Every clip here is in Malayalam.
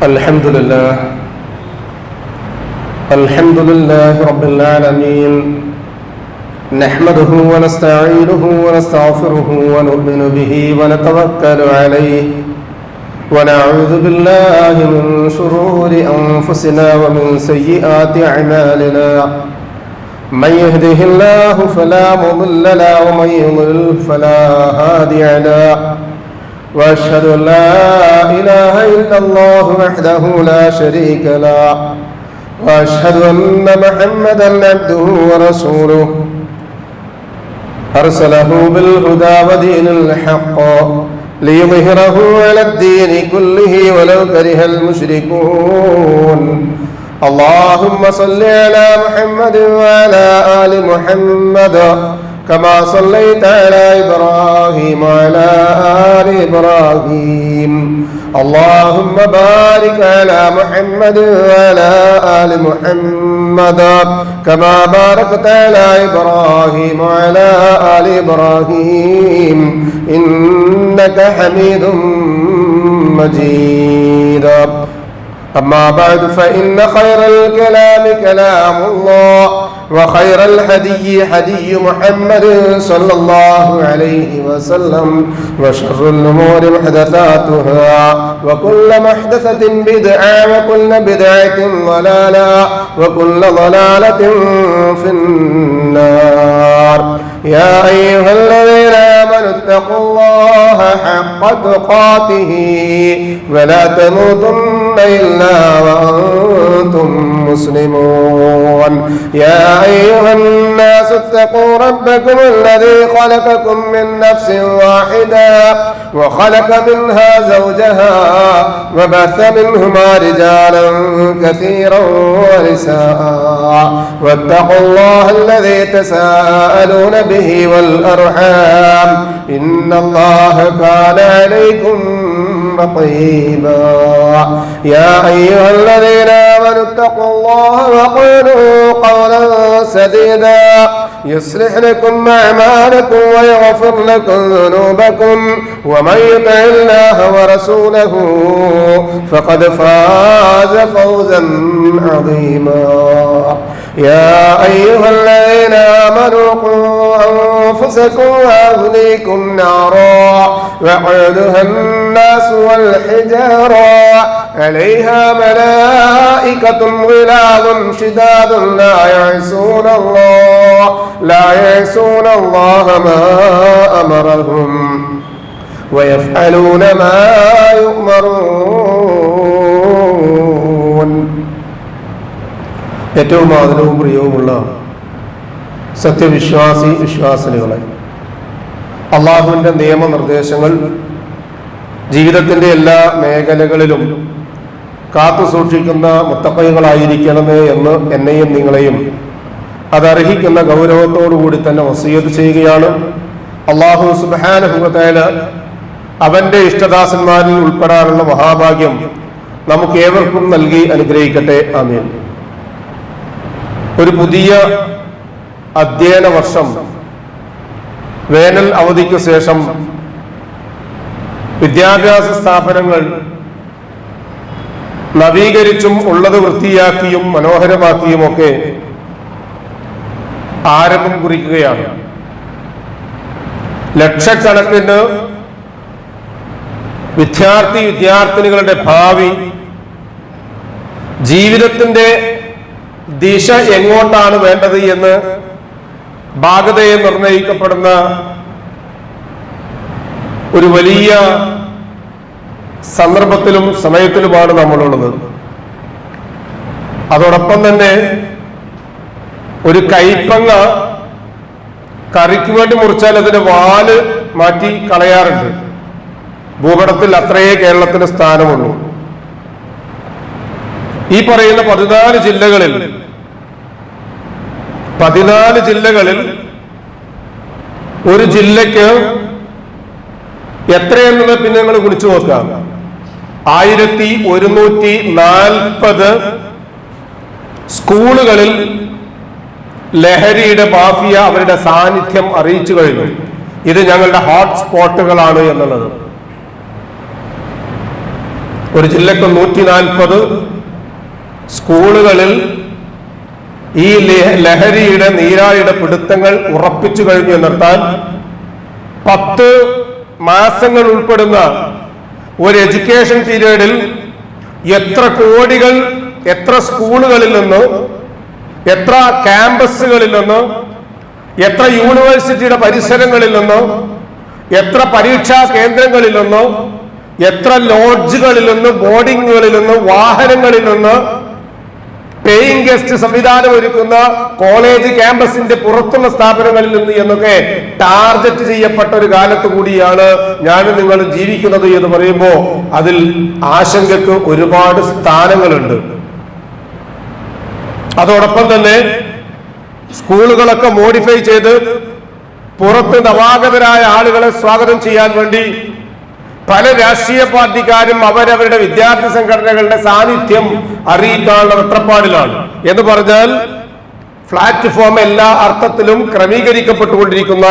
الحمد لله رب العالمين، نحمده ونستعينه ونستغفره ونؤمن به ونتوكل عليه ونعوذ بالله من شرور أنفسنا ومن سيئات أعمالنا، من يهده الله فلا مضل له ومن يضلل فلا هادي له، وأشهد أن لا إله إلا الله وحده لا شريك له، وأشهد أن محمدا عبده ورسوله أرسله بالهدى ودين الحق ليظهره على الدين كله ولو كره المشركون. اللهم صل على محمد وعلى آل محمد كما صليت على إبراهيم وعلى آل إبراهيم. اللهم بارك على محمد وعلى آل محمد كما باركت على إبراهيم وعلى آل إبراهيم إنك حميد مجيد. أما بعد فإن خير الكلام كلام الله، وخير الهدي هدي محمد صلى الله عليه وسلم، وشر الأمور محدثاتها، وكل محدثة بدعة، وكل بدعة ضلالة، وكل ضلالة في النار. يا أيها الذين آمنوا اتقوا الله حق تقاته ولا تموتن إلا وأنتم مسلمون. يا أيها الناس اتقوا ربكم الذي خلقكم من نفس واحدة وخلق منها زوجها وبث منهما رجالا كثيرا ونساء، واتقوا الله الذي تساءلون به والأرحام إن الله كان عليكم رقيبا. يا أيها الذين آمنوا اتقوا الله وقولوا قولا سديدا يصلح لكم أعمالكم ويغفر لكم ذنوبكم، ومن يطع الله ورسوله فقد فاز فوزا عظيما. يا أيها الذين آمنوا قوا أنفسكم وأهليكم نارا وقودها الناس والحجارة عليها ملائكة غلاظ شداد لا يعصون الله ما أمرهم ويفعلون ما يؤمرون. ഏറ്റവും ആദരവും പ്രിയവുമുള്ള സത്യവിശ്വാസി വിശ്വാസിനികളെ, അള്ളാഹുവിൻ്റെ നിയമനിർദ്ദേശങ്ങൾ ജീവിതത്തിൻ്റെ എല്ലാ മേഖലകളിലും കാത്തു സൂക്ഷിക്കുന്ന മുത്തഖീകളായിരിക്കണമേ എന്ന് എന്നെയും നിങ്ങളെയും അതർഹിക്കുന്ന ഗൗരവത്തോടുകൂടി തന്നെ വസിയ്യത്ത് ചെയ്യുകയാണ്. അള്ളാഹു സുബ്ഹാനഹു വ തആല അവൻ്റെ ഇഷ്ടദാസന്മാരിൽ ഉൾപ്പെടാനുള്ള മഹാഭാഗ്യം നമുക്ക് ഏവർക്കും നൽകി അനുഗ്രഹിക്കട്ടെ. ആമീൻ. ഒരു പുതിയ അധ്യയന വർഷം വേനൽ അവധിക്ക് ശേഷം വിദ്യാഭ്യാസ സ്ഥാപനങ്ങൾ നവീകരിച്ചും ഉള്ളത് വൃത്തിയാക്കിയും മനോഹരമാക്കിയുമൊക്കെ ആരംഭം കുറിക്കുകയാണ്. ലക്ഷക്കണക്കിന് വിദ്യാർത്ഥിനികളുടെ ഭാവി, ജീവിതത്തിന്റെ ദിശ എങ്ങോട്ടാണ് വേണ്ടത് എന്ന് ഭാഗതയെ നിർണയിക്കപ്പെടുന്ന ഒരു വലിയ സന്ദർഭത്തിലും സമയത്തിലുമാണ് നമ്മളുള്ളത്. അതോടൊപ്പം തന്നെ ഒരു കൈപ്പങ്ങ കറിക്ക് വേണ്ടി മുറിച്ചാൽ അതിന്റെ വാല് മാറ്റി കളയാറുണ്ട്. ഭൂപടത്തിൽ അത്രയേ കേരളത്തിന് സ്ഥാനമുള്ളൂ. ഈ പറയുന്ന 14 ജില്ലകളിൽ ഒരു ജില്ലയ്ക്ക് എത്രയെന്നുള്ളത് പിന്നെ നിങ്ങൾ വിളിച്ചു നോക്കാം. 1140 സ്കൂളുകളിൽ ലഹരിയുടെ മാഫിയ അവരുടെ സാന്നിധ്യം അറിയിച്ചു കഴിഞ്ഞു. ഇത് ഞങ്ങളുടെ ഹോട്ട്സ്പോട്ടുകളാണ് എന്നുള്ളത്. ഒരു ജില്ലക്ക് 140 സ്കൂളുകളിൽ ഈ ലഹരിയുടെ നീരാളിയുടെ പിടുത്തങ്ങൾ ഉറപ്പിച്ചു കഴിഞ്ഞു നിർത്താൻ 10 മാസങ്ങൾ ഉൾപ്പെടുന്ന ഒരു എഡ്യൂക്കേഷൻ പീരീഡിൽ എത്ര കോടികൾ എത്ര സ്കൂളുകളിൽ നിന്ന്, എത്ര ക്യാമ്പസുകളിൽ നിന്ന്, എത്ര യൂണിവേഴ്സിറ്റിയുടെ പരിസരങ്ങളിൽ നിന്ന്, എത്ര പരീക്ഷാ കേന്ദ്രങ്ങളിൽ നിന്ന്, എത്ര ലോഡ്ജുകളിൽ നിന്ന്, ബോർഡിങ്ങുകളിൽ നിന്ന്, വാഹനങ്ങളിൽ നിന്ന്, പേയിങ് ഗസ്റ്റ് സംവിധാനം ഒരുക്കുന്ന കോളേജ് ക്യാമ്പസിന്റെ പുറത്തുള്ള സ്ഥാപനങ്ങളിൽ നിന്ന് എന്നൊക്കെ ടാർഗറ്റ് ചെയ്യപ്പെട്ട ഒരു കാലത്ത് കൂടിയാണ് ഞാനും നിങ്ങളും ജീവിക്കുന്നത് എന്ന് പറയുമ്പോൾ അതിൽ ആശങ്കക്ക് ഒരുപാട് സ്ഥാനങ്ങളുണ്ട്. അതോടൊപ്പം തന്നെ സ്കൂളുകളൊക്കെ മോഡിഫൈ ചെയ്ത് പുറത്ത് നവാഗതരായ ആളുകളെ സ്വാഗതം ചെയ്യാൻ വേണ്ടി പല രാഷ്ട്രീയ പാർട്ടിക്കാരും അവരവരുടെ വിദ്യാർത്ഥി സംഘടനകളുടെ സാന്നിധ്യം അറിയിക്കാനുള്ള വെത്രപ്പാടിലാണ്. എന്ന് പറഞ്ഞാൽ പ്ലാറ്റ്ഫോം എല്ലാ അർത്ഥത്തിലും ക്രമീകരിക്കപ്പെട്ടുകൊണ്ടിരിക്കുന്ന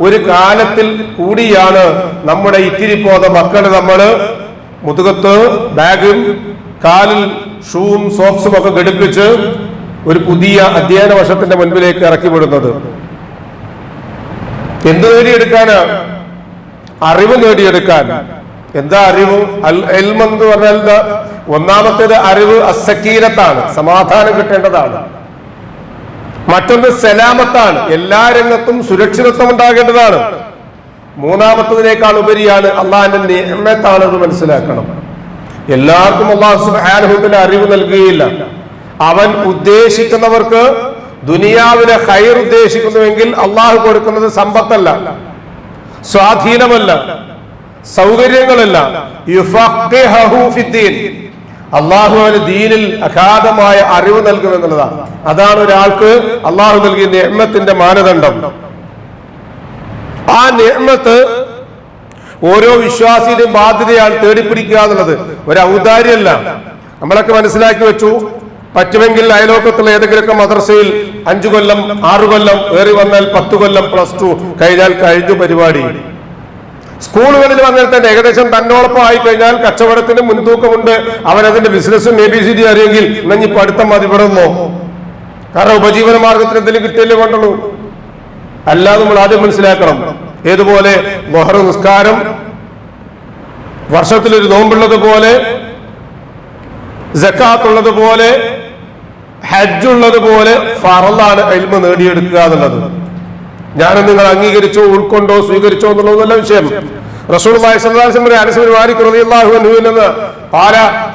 ഒരു കാലത്തിൽ കൂടിയാണ് നമ്മുടെ ഇത്തിരി പോന്ന മക്കള് നമ്മള് മുതുകത്ത് ബാഗും കാലിൽ ഷൂവും സോക്സും ഒക്കെ ഘടിപ്പിച്ച് ഒരു പുതിയ അധ്യയന വർഷത്തിന്റെ മുൻപിലേക്ക് ഇറക്കി വിടുന്നത്. എന്ത് നേടിയെടുക്കാന്? അറിവ് നേടിയെടുക്കാൻ. എന്താ അറിവ്? ഇൽമ് എന്ന് പറഞ്ഞാൽ ഒന്നാമത്തേത് അറിവ് അസ്സക്കീനത്താണ്, സമാധാനം കിട്ടേണ്ടതാണ്. മറ്റൊന്ന് സലാമത്താണ്, എല്ലാ രംഗത്തും സുരക്ഷിതത്വം ഉണ്ടാകേണ്ടതാണ്. മൂന്നാമത്തതിനേക്കാൾ ഉപരിയാണ് അള്ളാഹിന്റെ നിഅമത്താണെന്ന് മനസ്സിലാക്കണം. എല്ലാവർക്കും അല്ലാഹു സുബ്ഹാനഹു വ തആല അറിവ് നൽകുകയില്ല. അവൻ ഉദ്ദേശിക്കുന്നവർക്ക് ദുനിയാവിലെ ഖൈർ ഉദ്ദേശിക്കുന്നുവെങ്കിൽ അള്ളാഹു കൊടുക്കുന്നത് സമ്പത്തല്ല, സ്വാധീനമല്ല, സൗകര്യങ്ങളല്ല. യുഫഖിഹു ഫിദ്ദീൻ, അള്ളാഹു അവന് ദീനിൽ അഗാധമായ അറിവ് നൽകുമെന്നുള്ളതാണ്. അതാണ് ഒരാൾക്ക് അള്ളാഹു നൽകിയ നിഅമത്തിന്റെ മാനദണ്ഡം. ആ നിഅമത്ത് ഓരോ വിശ്വാസിയുടെയും ബാധ്യതയാണ് തേടിപ്പിടിക്കുക എന്നുള്ളത്. ഒരു ഔദാര്യമല്ല. നമ്മളൊക്കെ മനസ്സിലാക്കി വെച്ചു, പറ്റുമെങ്കിൽ അയലോക്കത്തുള്ള ഏതെങ്കിലുമൊക്കെ മദ്രസയിൽ 5 കൊല്ലം 6 കൊല്ലം, ഏറി വന്നാൽ 10 കൊല്ലം +2 കഴിഞ്ഞാൽ കഴിഞ്ഞു പരിപാടി. സ്കൂളുകളിൽ വന്നാൽ തന്നെ ഏകദേശം തന്നോടൊപ്പം ആയി കഴിഞ്ഞാൽ കച്ചവടത്തിന് മുൻതൂക്കമുണ്ട്, അവനതിന്റെ ബിസിനസ്സും ABCD അറിയെങ്കിൽ ഇന്നിപ്പോ അടുത്ത മതി വിടുന്നു. കാരണം ഉപജീവന മാർഗത്തിന് എന്തെങ്കിലും കിട്ടിയല്ലേ വേണ്ടുള്ളൂ. അല്ലാതെ നമ്മൾ ആദ്യം മനസ്സിലാക്കണം. ഏതുപോലെ ബഹർ നിസ്കാരം വർഷത്തിലൊരു നോമ്പുള്ളത് പോലെ, സക്കാത്ത് ഉള്ളത് പോലെ, ഹജ്ജ് ഉള്ളത് പോലെ ഫറളാണ് ഇൽമ് നേടിയെടുക്കുക എന്നുള്ളത്. ഞാനും നിങ്ങൾ അംഗീകരിച്ചോ, ഉൾക്കൊണ്ടോ, സ്വീകരിച്ചോ എന്നുള്ളതല്ല വിഷയം. റസൂലുള്ളാഹി സ്വല്ലല്ലാഹു അലൈഹി വസല്ലം അനസ് ബിൻ മാലിക് റളിയല്ലാഹു അൻഹുവിൽ നിന്ന്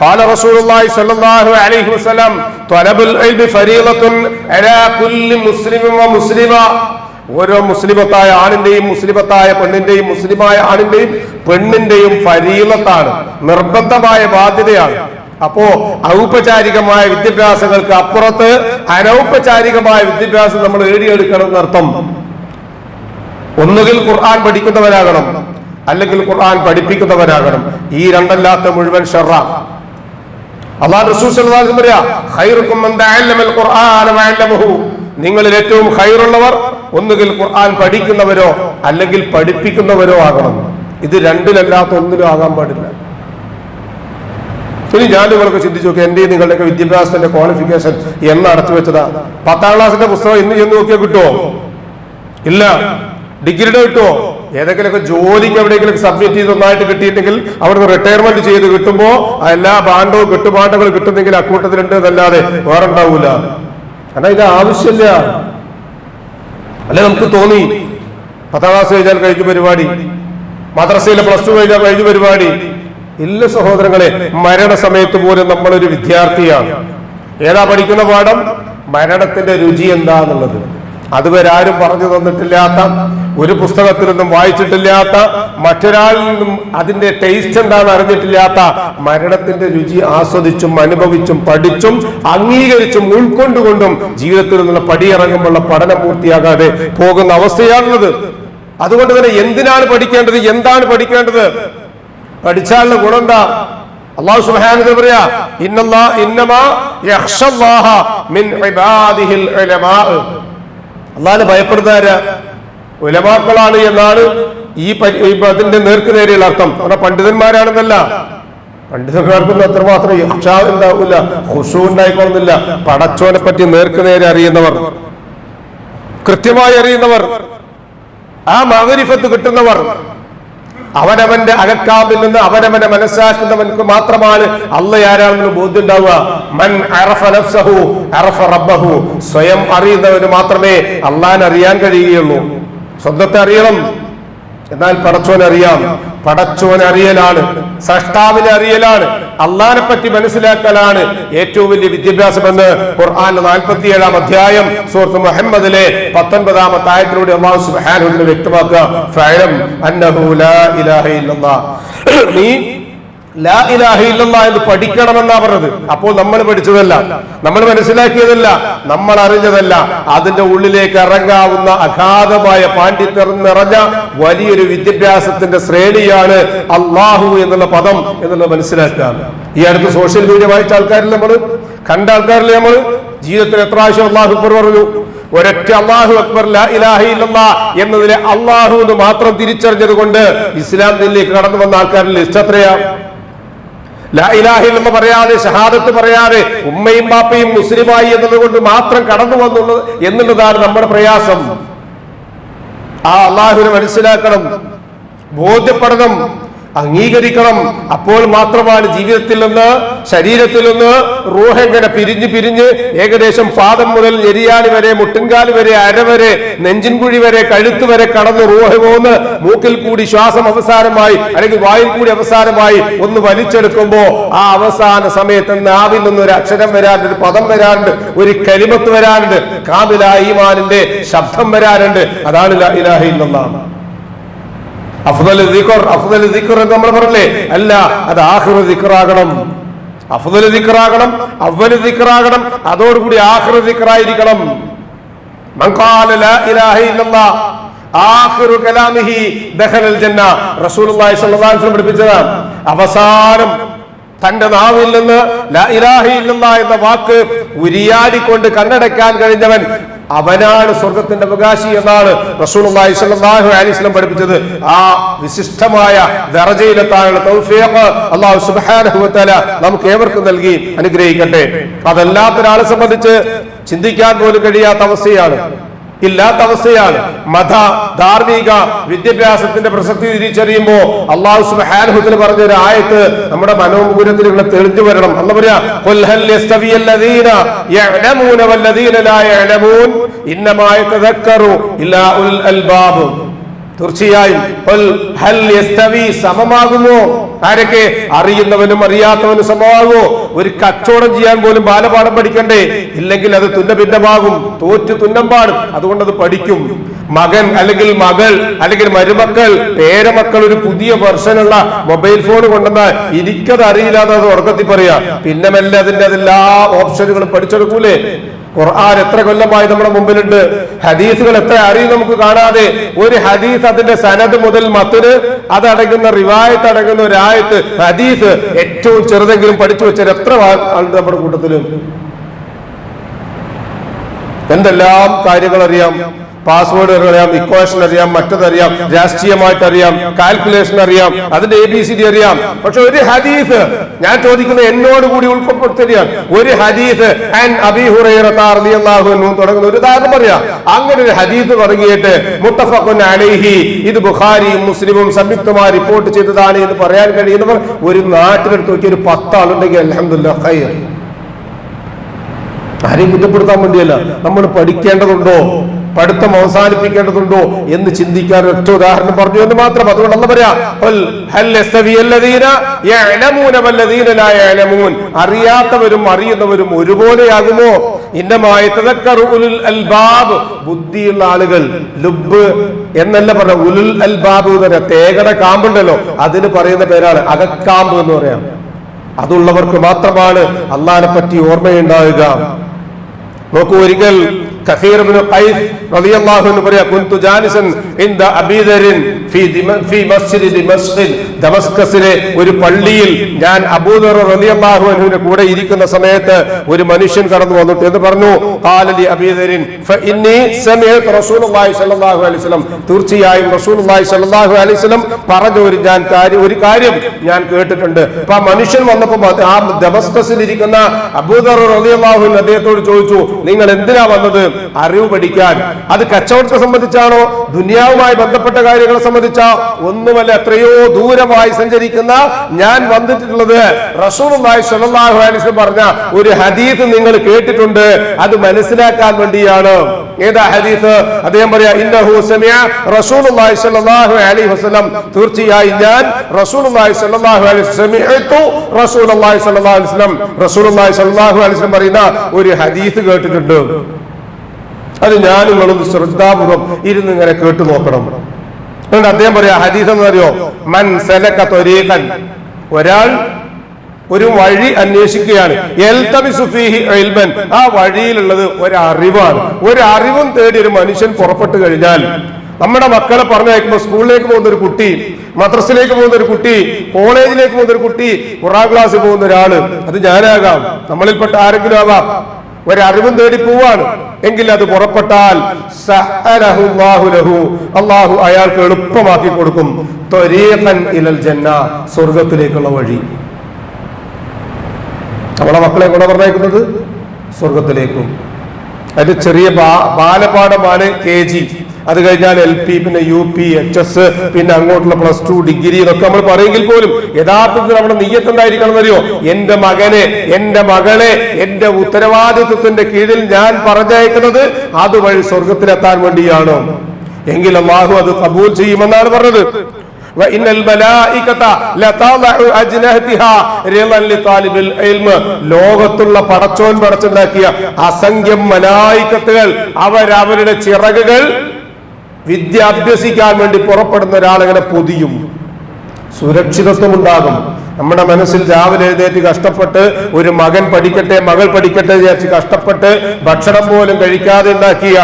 ഖാല റസൂലുള്ളാഹി സ്വല്ലല്ലാഹു അലൈഹി വസല്ലം തലബുൽ ഇൽമി ഫരീളത്തുൻ അലാ കുല്ലി മുസ്ലിമിൻ വ മുസ്ലിമ. ഓരോ മുസ്ലിമത്തായ ആണിന്റെയും മുസ്ലിമത്തായ പെണ്ണിന്റെയും മുസ്ലിമായ ആണിന്റെയും പെണ്ണിന്റെയും ഫരീളത്താണ്, നിർബന്ധമായ ബാധ്യതയാണ്. അപ്പോ ഔപചാരികമായ വിദ്യാഭ്യാസങ്ങൾക്ക് അപ്പുറത്ത് അനൗപചാരികമായ വിദ്യാഭ്യാസം നമ്മൾ നേടിയെടുക്കണം എന്നർത്ഥം. ഒന്നുകിൽ ഖുർആൻ പഠിക്കുന്നവരാകണം, അല്ലെങ്കിൽ ഖുർആൻ പഠിപ്പിക്കുന്നവരാകണം. ഈ രണ്ടല്ലാത്ത മുഴുവൻ ഷർറ. അല്ലാഹു റസൂൽ സ്വല്ലല്ലാഹു അലൈഹി വസല്ലം പറയാ, ഖൈറുക്കും മൻ തഅല്ലമൽ ഖുർആന വഅല്ലമഹു. നിങ്ങളിൽ ഏറ്റവും ഖൈറുള്ളവർ ഒന്നുകിൽ ഖുർആൻ പഠിക്കുന്നവരോ അല്ലെങ്കിൽ പഠിപ്പിക്കുന്നവരോ ആകണം. ഇത് രണ്ടിലല്ലാത്ത ഒന്നിലും ആകാൻ പാടില്ല. ഇനി ഞാൻ നിങ്ങളൊക്കെ ചിന്തിച്ചു നോക്കി, എന്റെയും നിങ്ങളുടെയൊക്കെ വിദ്യാഭ്യാസത്തിന്റെ ക്വാളിഫിക്കേഷൻ എന്ന് അടച്ചു വെച്ചതാ? 10ാം ക്ലാസിന്റെ പുസ്തകം ഇന്ന് ചെന്ന് നോക്കിയാൽ കിട്ടുമോ? ഇല്ല. ഡിഗ്രിയുടെ കിട്ടുമോ? ഏതെങ്കിലുമൊക്കെ ജോലിക്ക് എവിടെയെങ്കിലും സബ്മിറ്റ് ചെയ്ത് ഒന്നായിട്ട് കിട്ടിയിട്ടെങ്കിൽ അവിടുന്ന് റിട്ടയർമെന്റ് ചെയ്ത് കിട്ടുമ്പോ എല്ലാ ബാണ്ടവും കെട്ടുപാണ്ടങ്ങളും കിട്ടുന്നെങ്കിൽ അക്കൂട്ടത്തിലുണ്ട് എന്നല്ലാതെ വേറെ ഉണ്ടാവൂല. കാരണം ഇത് ആവശ്യമില്ല. അല്ലെ നമുക്ക് തോന്നി 10ാം ക്ലാസ് കഴിഞ്ഞാൽ കഴിഞ്ഞു പരിപാടി, മദ്രസയിലെ +2 കഴിഞ്ഞാൽ കഴിഞ്ഞു പരിപാടി. ഇല്ല സഹോദരങ്ങളെ, മരണസമയത്ത് പോലും നമ്മളൊരു വിദ്യാർത്ഥിയാണ്. ഏതാ പഠിക്കുന്ന പാഠം? മരണത്തിന്റെ രുചി എന്താന്നുള്ളത്. അതുവരെ ആരും പറഞ്ഞു തന്നിട്ടില്ലാത്ത, ഒരു പുസ്തകത്തിൽ നിന്നും വായിച്ചിട്ടില്ലാത്ത, മറ്റൊരാളിൽ നിന്നും അതിന്റെ ടേസ്റ്റ് എന്താണെന്ന് അറിഞ്ഞിട്ടില്ലാത്ത മരണത്തിന്റെ രുചി ആസ്വദിച്ചും അനുഭവിച്ചും പഠിച്ചും അംഗീകരിച്ചും ഉൾക്കൊണ്ടുകൊണ്ടും ജീവിതത്തിൽ നിന്നുള്ള പടിയിറങ്ങുമ്പോൾ പഠനം പൂർത്തിയാകാതെ പോകുന്ന അവസ്ഥയാണുള്ളത്. അതുകൊണ്ട് തന്നെ എന്തിനാണ് പഠിക്കേണ്ടത്, എന്താണ് പഠിക്കേണ്ടത്? പഠിച്ചാലുള്ള ഗുണം എന്താ? അല്ലാഹു സുബ്ഹാനഹു വ തആല പറയാ, ഇന്നമാ യഖ്ഷല്ലാഹ മിൻ ഇബാദിഹിൽ ഉലമാ. അല്ലാഹുവിനെ ഭയപ്പെടുന്നവരാ ഉലമാക്കളാണ് എന്നാണ് ഈ അതിന്റെ നേർക്കുനേരെയുള്ള അർത്ഥം. അവിടെ പണ്ഡിതന്മാരാണെന്നല്ല. പണ്ഡിതന്മാർക്കൊന്നും അത്രമാത്രം ഇഖ്ശാ ഉണ്ടാവില്ല, ഖുശൂ ഉണ്ടായിക്കൊള്ളുന്നില്ല. പടച്ചോനെ പറ്റി നേർക്കുനേരെ അറിയുന്നവർ, കൃത്യമായി അറിയുന്നവർ, ആ മഅരിഫത്ത് കിട്ടുന്നവർ, അവനവന്റെ അകക്കാമ്പിൽ നിന്ന് അവനവനെ മനസ്സിലാക്കുന്നവർക്ക് മാത്രമാണ് അള്ളാഹ് ആരാണെന്ന് ബോധ്യം ഉണ്ടാവുക. മൻ അറഫ നഫ്സഹു അറഫ റബ്ബഹു. സ്വയം അറിയുന്നവന് മാത്രമേ അള്ളാഹിനെ അറിയാൻ കഴിയുകയുള്ളൂ. സ്വന്തത്തെ അറിയണം, എന്നാൽ പടച്ചോനെ അറിയാം. പടച്ചോനെ അറിയലാണ്, സൃഷ്ടാവിനെ അറിയലാണ്, അള്ളാഹിനെ പറ്റി മനസ്സിലാക്കലാണ് ഏറ്റവും വലിയ വിദ്യാഭ്യാസമെന്ന് ഖുർആനിലെ 47-ാം അധ്യായം സൂറത്ത് മുഹമ്മദിലെ 19-ാമത്തെ ആയത്തിലൂടെ അല്ലാഹു സുബ്ഹാനഹു വ തആല വ്യക്തമാക്കുക. ഫഅലം അന്നഹു ലാ ഇലാഹ ഇല്ലല്ലാഹ്. നീ ലാ ഇലാഹ ഇല്ലല്ലാഹ് എന്ന് പഠിക്കണമെന്നാ പറഞ്ഞത്. അപ്പോൾ നമ്മൾ പഠിച്ചതല്ല, നമ്മൾ മനസ്സിലാക്കിയതല്ല, നമ്മൾ അറിഞ്ഞതല്ല, അതിന്റെ ഉള്ളിലേക്ക് ഇറങ്ങാവുന്ന അഗാധമായ പാണ്ഡിത്യം നിറഞ്ഞ വലിയൊരു വിദ്യാഭ്യാസത്തിന്റെ ശ്രേണിയാണ് അള്ളാഹു എന്നുള്ള പദം എന്നുള്ളത് മനസ്സിലാക്കുക. ഈ അടുത്ത് സോഷ്യൽ മീഡിയ വായിച്ച ആൾക്കാരിൽ നമ്മൾ കണ്ട ആൾക്കാരിൽ നമ്മൾ ജീവിതത്തിൽ എത്ര പ്രാവശ്യം അല്ലാഹു അക്ബർ പറഞ്ഞു? ഒരൊറ്റ അല്ലാഹു അക്ബർ ലാ ഇലാഹ ഇല്ലല്ലാഹ് എന്നതിലെ അള്ളാഹു എന്ന് മാത്രം തിരിച്ചറിഞ്ഞത് കൊണ്ട് ഇസ്ലാമിലേക്ക് കടന്നു വന്ന ആൾക്കാരിൽ ലിസ്റ്റ് എത്രയാ? ലാ ഇലാഹ ഇല്ലല്ലാഹ് പറയാതെ, ഷഹാദത്ത് പറയാതെ, ഉമ്മയും ബാപ്പയും മുസ്ലിമായി എന്നതുകൊണ്ട് മാത്രം കടന്നു വന്നുള്ളത് എന്നുള്ളതാണ് നമ്മുടെ പ്രയാസം. ആ അള്ളാഹുവിനെ മനസ്സിലാക്കണം, ബോധ്യപ്പെടണം, അംഗീകരിക്കണം. അപ്പോൾ മാത്രമാണ് ജീവിതത്തിൽ നിന്ന്, ശരീരത്തിൽ നിന്ന് റൂഹ് എങ്ങനെ പിരിഞ്ഞ് പിരിഞ്ഞ് ഏകദേശം പാദം മുതൽ എരിയാണി വരെ, മുട്ടിൻകാല് വരെ, അര വരെ, നെഞ്ചിൻകുഴി വരെ, കഴുത്ത് വരെ കടന്ന് റൂഹ് പോന്ന് മൂക്കിൽ കൂടി ശ്വാസം അവസാനമായി അല്ലെങ്കിൽ വായിൽ കൂടി അവസാനമായി ഒന്ന് വലിച്ചെടുക്കുമ്പോ ആ അവസാന സമയത്ത് നാവിൽ നിന്ന് ഒരു അക്ഷരം വരാറുണ്ട്, ഒരു പദം വരാറുണ്ട്, ഒരു കലിമത്ത് വരാറുണ്ട്, കാമിലായ ഈമാനിന്റെ ശബ്ദം വരാറുണ്ട്. അതാണ് ലാ ഇലാഹ ഇല്ലല്ലാഹ്. അഫ്ദൽ ദിക്ർ എന്ന് നമ്മൾ പറഞ്ഞില്ലേ? അല്ല, അത് ആഖിറു ദിക്റാകണം. അഫ്ദൽ ദിക്റാകണം, അവ്വൽ ദിക്റാകണം, അതോടുകൂടി ആഖിറു ദിക്റായിരിക്കണം. മൻ ഖാല ലാ ഇലാഹ ഇല്ലല്ലാഹ് ആഖിറു കലാമിഹി ദഖലൽ ജന്ന. റസൂലുള്ളാഹി സ്വല്ലല്ലാഹു അലൈഹി വസല്ലം പഠിപ്പിച്ചതാണ്. അവസാനം തന്റെ നാവിൽ നിന്ന് ലാ ഇലാഹ ഇല്ലല്ലാഹ് എന്ന വാക്ക് ഉരിയാടിക്കൊണ്ട് കണ്ണടക്കാൻ കഴിഞ്ഞവൻ അവനാണ് സ്വർഗത്തിന്റെ അവകാശി എന്നാണ് റസൂലുള്ളാഹി സ്വല്ലല്ലാഹു അലൈഹി വസല്ലം പഠിപ്പിച്ചത്. ആ വിശിഷ്ടമായ ദറജയിലെത്താനുള്ള തൗഫീഖ് അല്ലാഹു സുബ്ഹാനഹു വ തആല നമുക്ക് ഏവർക്കും നൽകി അനുഗ്രഹിക്കട്ടെ. അതല്ലാത്ത ഒരാളെ സംബന്ധിച്ച് ചിന്തിക്കാൻ പോലും കഴിയാത്ത അവസ്ഥയാണ്, ഇല്ലാത്ത അവസ്ഥയാണ്. മത ധാർമ്മിക വിദ്യാഭ്യാസത്തിന്റെ പ്രസക്തി തിരിച്ചറിയുമ്പോ അല്ലാഹു സുബ്ഹാനഹു വ തആല പറഞ്ഞ ഒരു ആയത്ത് നമ്മുടെ മനോമുകുരത്തിൽ ഇവിടെ തെളിഞ്ഞു വരണം. അല്ലാഹു പറയാ, ഖുൽ ഹൽ യസ്തവിയല്ലദീന യഅലമൂന വല്ലദീന ലാ യഅലമൂൻ ഇന്നമാ യതദക്കറു ഇല്ലാ ഉൽ അൽബാബ്. തീർച്ചയായും ഹൽ യസ്തവി സമമാകുമോ? ആരൊക്കെ? അറിയുന്നവനും അറിയാത്തവനും സമമാകുമോ? ഒരു കച്ചവടം ചെയ്യാൻ പോലും ബാലപാഠം പഠിക്കണ്ടേ? ഇല്ലെങ്കിൽ അത് തുന്നഭിന്നമാകും, തോറ്റ് തുന്നം പാടും. അതുകൊണ്ട് അത് പഠിക്കും. മകൻ അല്ലെങ്കിൽ മകൾ അല്ലെങ്കിൽ മരുമക്കൾ, പേരമക്കൾ ഒരു പുതിയ വെർഷനുള്ള മൊബൈൽ ഫോൺ കൊണ്ടുവന്നാൽ എനിക്കത് അറിയില്ല എന്നത് ഉറക്കത്തിൽ പറയാ. പിന്നെ മെല്ലെ അതിന്റെ എല്ലാ ഓപ്ഷനുകളും പഠിച്ചെടുക്കൂലേ? ഖുർആൻ എത്ര കൊല്ലമായി നമ്മുടെ മുമ്പിലുണ്ട്, ഹദീസുകൾ എത്ര അറിയും നമുക്ക് കാണാതെ. ഒരു ഹദീസ് അതിന്റെ സനദ് മുതൽ മത്ന്, അതടങ്ങുന്ന റിവായത്ത് അടങ്ങുന്ന ഒരു ആയത്ത്, ഹദീസ് ഏറ്റവും ചെറുതെങ്കിലും പഠിച്ചു വെച്ചാൽ എത്ര ആളുണ്ട് നമ്മുടെ കൂട്ടത്തിലും? എന്തെല്ലാം കാര്യങ്ങൾ അറിയാം, പാസ്വേഡ് അറിയാം, ഇക്വേഷൻ അറിയാം, മറ്റതറിയാം, രാഷ്ട്രീയമായിട്ട് അറിയാം, കാൽക്കുലേഷൻ അറിയാം, അതിന്റെ ABCD അറിയാം. പക്ഷെ ഒരു ഹദീസ്, ഞാൻ ചോദിക്കുന്നത് എന്നോട് കൂടി ഉൾപ്പെടുത്തിയാണ്, ഒരു ഹദീസ് അബീ ഹുറൈറ റളിയല്ലാഹു അൻഹു തുടങ്ങുന്ന ഒരു ഉദാഹരണം പറയാം. അങ്ങനെ ഒരു ഹദീസ് തുടങ്ങിയിട്ട് മുത്തഫഖുൻ അലൈഹി, ഇത് ബുഖാരിയും മുസ്ലിമും സംയുക്തമായി റിപ്പോർട്ട് ചെയ്തതാണ് എന്ന് പറയാൻ കഴിയുന്നവർ ഒരു നാട്ടിലെടുത്ത് നോക്കി ഒരു 10 ആളുണ്ടെങ്കിൽ അൽഹംദുലില്ലാഹ് ഖൈർ. ആരെയും കുറ്റപ്പെടുത്താൻ വേണ്ടിയല്ല, നമ്മൾ പഠിക്കേണ്ടതുണ്ടോ, പഠിത്തം അവസാനിപ്പിക്കേണ്ടതുണ്ടോ എന്ന് ചിന്തിക്കാൻ ഒറ്റ ഉദാഹരണം പറഞ്ഞു എന്ന് മാത്രം. അതുകൊണ്ട് അല്ലാഹു പറയാ, അറിയാത്തവരും അറിയുന്നവരും ഒരുപോലെയാകുമോ? ഇന്നമായ അൽബാബ്, ബുദ്ധിയുള്ള ആളുകൾ. ലുബ് എന്നല്ല പറഞ്ഞ, ഉലുൽ അൽബാബ് എന്ന് പറയാം. തേകട കാമ്പുണ്ടല്ലോ, അതിന് പറയുന്ന പേരാണ് അകക്കാമ്പ് എന്ന് പറയാം. അതുള്ളവർക്ക് മാത്രമാണ് അള്ളാഹിനെ പറ്റി ഓർമ്മയുണ്ടാവുക. നോക്കൂ, ഒരിക്കൽ കസീർ ഇബ്നു ഖൈസ് റളിയല്ലാഹു അൻഹു പറയാ കുൻതു ജാലിസൻ ഇൻദ അബീ ദറിൻ ഫീ മസ്ജിദി ദിമസ്ക്, ദമസ്കസിലെ ഒരു പള്ളിയിൽ ഞാൻ അബൂ ദർ റളിയല്ലാഹു അൻഹുവിന്റെ കൂടെ ഇരിക്കുന്ന സമയത്ത് ഒരു മനുഷ്യൻ കടന്നു വന്നിട്ട് എന്ന് പറഞ്ഞു, ഖാലലി അബീ ദറിൻ ഫഇന്നി സമീഅതു റസൂലുള്ളാഹി സ്വല്ലല്ലാഹു അലൈഹി വസല്ലം, തീർച്ചയായും റസൂലുള്ളാഹി സ്വല്ലല്ലാഹു അലൈഹി വസല്ലം പറഞ്ഞ ഒരു കാര്യം ഞാൻ കേട്ടിട്ടുണ്ട്. അപ്പൊ ആ മനുഷ്യൻ വന്നപ്പോൾ ആ ദമസ്കസിൽ ഇരിക്കുന്ന അബൂ ദർ റളിയല്ലാഹു അൻഹു അദ്ദേഹത്തോട് ചോദിച്ചു, നിങ്ങൾ എന്തിനാ വന്നത്? അറിവ് പഠിക്കാൻ. അത് കച്ചവടത്തെ സംബന്ധിച്ചാണോ ദുനിയാവുമായി ബന്ധപ്പെട്ട കാര്യങ്ങളെ സംബന്ധിച്ചാ? ഒന്നുമല്ല. എത്രയോ ദൂരമായി സഞ്ചരിക്കുന്ന ഞാൻ വന്നിട്ടുള്ളത് റസൂലുള്ളാഹി സ്വല്ലല്ലാഹു അലൈഹി വസല്ലം പറഞ്ഞ ഒരു ഹദീസ് നിങ്ങൾ കേട്ടിട്ടുണ്ട്, അത് മനസ്സിലാക്കാൻ വേണ്ടിയാണ്. ഏതാ ഹദീസ്? അദ്ദേഹം പറയാ ഇന്നഹു സമിഅ റസൂലുള്ളാഹി സ്വല്ലല്ലാഹു അലൈഹി വസല്ലം, തീർച്ചയായും ഞാൻ റസൂലുള്ളാഹി സ്വല്ലല്ലാഹു അലൈഹി വസല്ലം സമിഅതു റസൂലുള്ളാഹി സ്വല്ലല്ലാഹു അലൈഹി വസല്ലം, റസൂലുള്ളാഹി സ്വല്ലല്ലാഹു അലൈഹി വസല്ലം പറയുന്ന ഒരു ഹദീസ് കേട്ടിട്ടുണ്ട്. അത് ഞാൻ നിങ്ങളൊന്ന് ശ്രദ്ധാപൂർവം ഇരുന്ന് ഇങ്ങനെ കേട്ടു നോക്കണം. അതുകൊണ്ട് അദ്ദേഹം പറയാ ഹദീസ് എന്ന് അറിയോ, മൻ സലക ത്വരീഖൻ, ഒരാൾ ഒരു വഴി അന്വേഷിക്കുകയാണ്, യൽതമിസു ഫീഹി ഇൽമൻ, ആ വഴിയിലുള്ളത് ഒരറിവാണ്. ഒരറിവും തേടി ഒരു മനുഷ്യൻ പുറപ്പെട്ടു കഴിഞ്ഞാൽ, നമ്മുടെ മക്കളെ പറഞ്ഞയക്കുമ്പോൾ സ്കൂളിലേക്ക് പോകുന്ന ഒരു കുട്ടി, മദ്രസയിലേക്ക് പോകുന്ന ഒരു കുട്ടി, കോളേജിലേക്ക് പോകുന്ന ഒരു കുട്ടി, ഖുർആൻ ക്ലാസ്സിൽ പോകുന്ന ഒരാള്, അത് ഞാനാകാം, നമ്മളിൽപ്പെട്ട ആരെങ്കിലും ആകാം, ഒരറിവും തേടി പോവാണ് എങ്കിൽ അത് പുറപ്പെട്ടാൽ അല്ലാഹു അയാൾക്ക് എളുപ്പമാക്കി കൊടുക്കും ത്വരീഖൻ ഇലൽ ജന്ന, സ്വർഗത്തിലേക്കുള്ള വഴി. നമ്മളെ മക്കളെ കൂടെ പറഞ്ഞേക്കുന്നത് സ്വർഗത്തിലേക്കും. അതിന്റെ ചെറിയ ബാലപാഠമാണ് KG, അത് കഴിഞ്ഞാൽ LP, പിന്നെ UP, HS, പിന്നെ അങ്ങോട്ടുള്ള +2 ഡിഗ്രി എന്നൊക്കെ നമ്മൾ പറയുമെങ്കിൽ പോലും യഥാർത്ഥത്തിൽ നമ്മുടെ നിയ്യത്ത് എന്തായിരിക്കണം അറിയോ? എന്റെ മകനെ, എന്റെ മകളെ എന്റെ ഉത്തരവാദിത്വത്തിന്റെ കീഴിൽ ഞാൻ പറഞ്ഞയക്കുന്നത് അതുവഴി സ്വർഗത്തിലെത്താൻ വേണ്ടിയാണ് എങ്കിൽ അല്ലാഹു അത് കബൂൽ ചെയ്യുമെന്നാണ് പറഞ്ഞത്. ലോകത്തുള്ള പടച്ചോൻ പടച്ചുണ്ടാക്കിയ അസംഖ്യം മലായിക്കത്തുകൾ അവരവരുടെ ചിറകുകൾ വിദ്യ അഭ്യസിക്കാൻ വേണ്ടി പുറപ്പെടുന്ന ഒരാളെങ്ങനെ പൊതിയും. സുരക്ഷിതത്വം ഉണ്ടാകും. നമ്മുടെ മനസ്സിൽ രാവിലെ എഴുന്നേറ്റ് കഷ്ടപ്പെട്ട് ഒരു മകൻ പഠിക്കട്ടെ, മകൾ പഠിക്കട്ടെ വിചാരിച്ച് കഷ്ടപ്പെട്ട് ഭക്ഷണം പോലും കഴിക്കാതെ ഉണ്ടാക്കിയ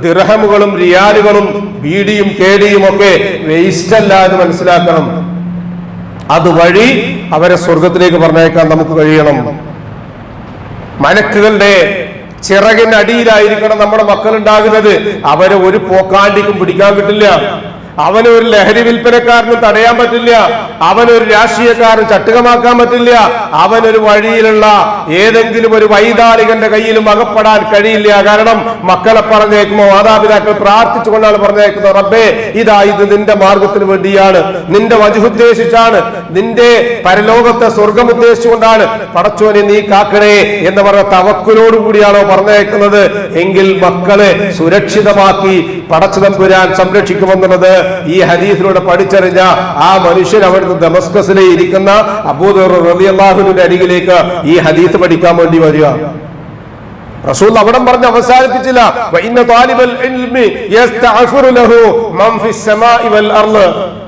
ദിർഹമുകളും റിയാലുകളും ബീഡിയും കേടിയും ഒക്കെ വേസ്റ്റ് അല്ല എന്ന് മനസ്സിലാക്കണം. അതുവഴി അവരെ സ്വർഗത്തിലേക്ക് പറഞ്ഞയക്കാൻ നമുക്ക് കഴിയണം. മലക്കുകളുടെ ചിറകിന്റെ അടിയിലായിരിക്കണം നമ്മുടെ മക്കൾ ഉണ്ടാകുന്നത്. അവരെ ഒരു പോക്കാണ്ടിക്കും പിടിക്കാൻ കിട്ടില്ല. അവനൊരു ലഹരി വിൽപ്പനക്കാരനും തടയാൻ പറ്റില്ല. അവനൊരു രാഷ്ട്രീയക്കാരൻ ചട്ടുകമാക്കാൻ പറ്റില്ല. അവനൊരു വഴിയിലുള്ള ഏതെങ്കിലും ഒരു വൈതാളികന്റെ കയ്യിലും അകപ്പെടാൻ കഴിയില്ല. കാരണം മക്കളെ പറഞ്ഞേക്കുമ്പോൾ മാതാപിതാക്കൾ പ്രാർത്ഥിച്ചുകൊണ്ടാണ് പറഞ്ഞേക്കുന്നത്, റബ്ബേ ഇത് നിന്റെ മാർഗത്തിന് വേണ്ടിയാണ്, നിന്റെ വജുദ്ദേശിച്ചാണ്, നിന്റെ പരലോകത്തെ സ്വർഗം ഉദ്ദേശിച്ചുകൊണ്ടാണ്, പടച്ചോനെ നീ കാക്കണേ എന്ന് പറഞ്ഞ തവക്കുലോടുകൂടിയാണോ പറഞ്ഞേക്കുന്നത് എങ്കിൽ മക്കളെ സുരക്ഷിതമാക്കി പടച്ചതമ്പുരാൻ സംരക്ഷിക്കുമെന്നുള്ളത് ഈ ഹദീസിലൂടെ പഠിച്ചറിഞ്ഞ ആ മനുഷ്യൻ അവിടുന്ന് ദമസ്കസിലെ ഇരിക്കുന്ന അബൂ ദർ റളിയല്ലാഹു അൻഹുവിന്റെ അരികിലേക്ക് ഈ ഹദീസ് പഠിക്കാൻ വേണ്ടി വരിക. റസൂൽ അവിടം പറഞ്ഞ് അവസാനിപ്പിച്ചില്ല.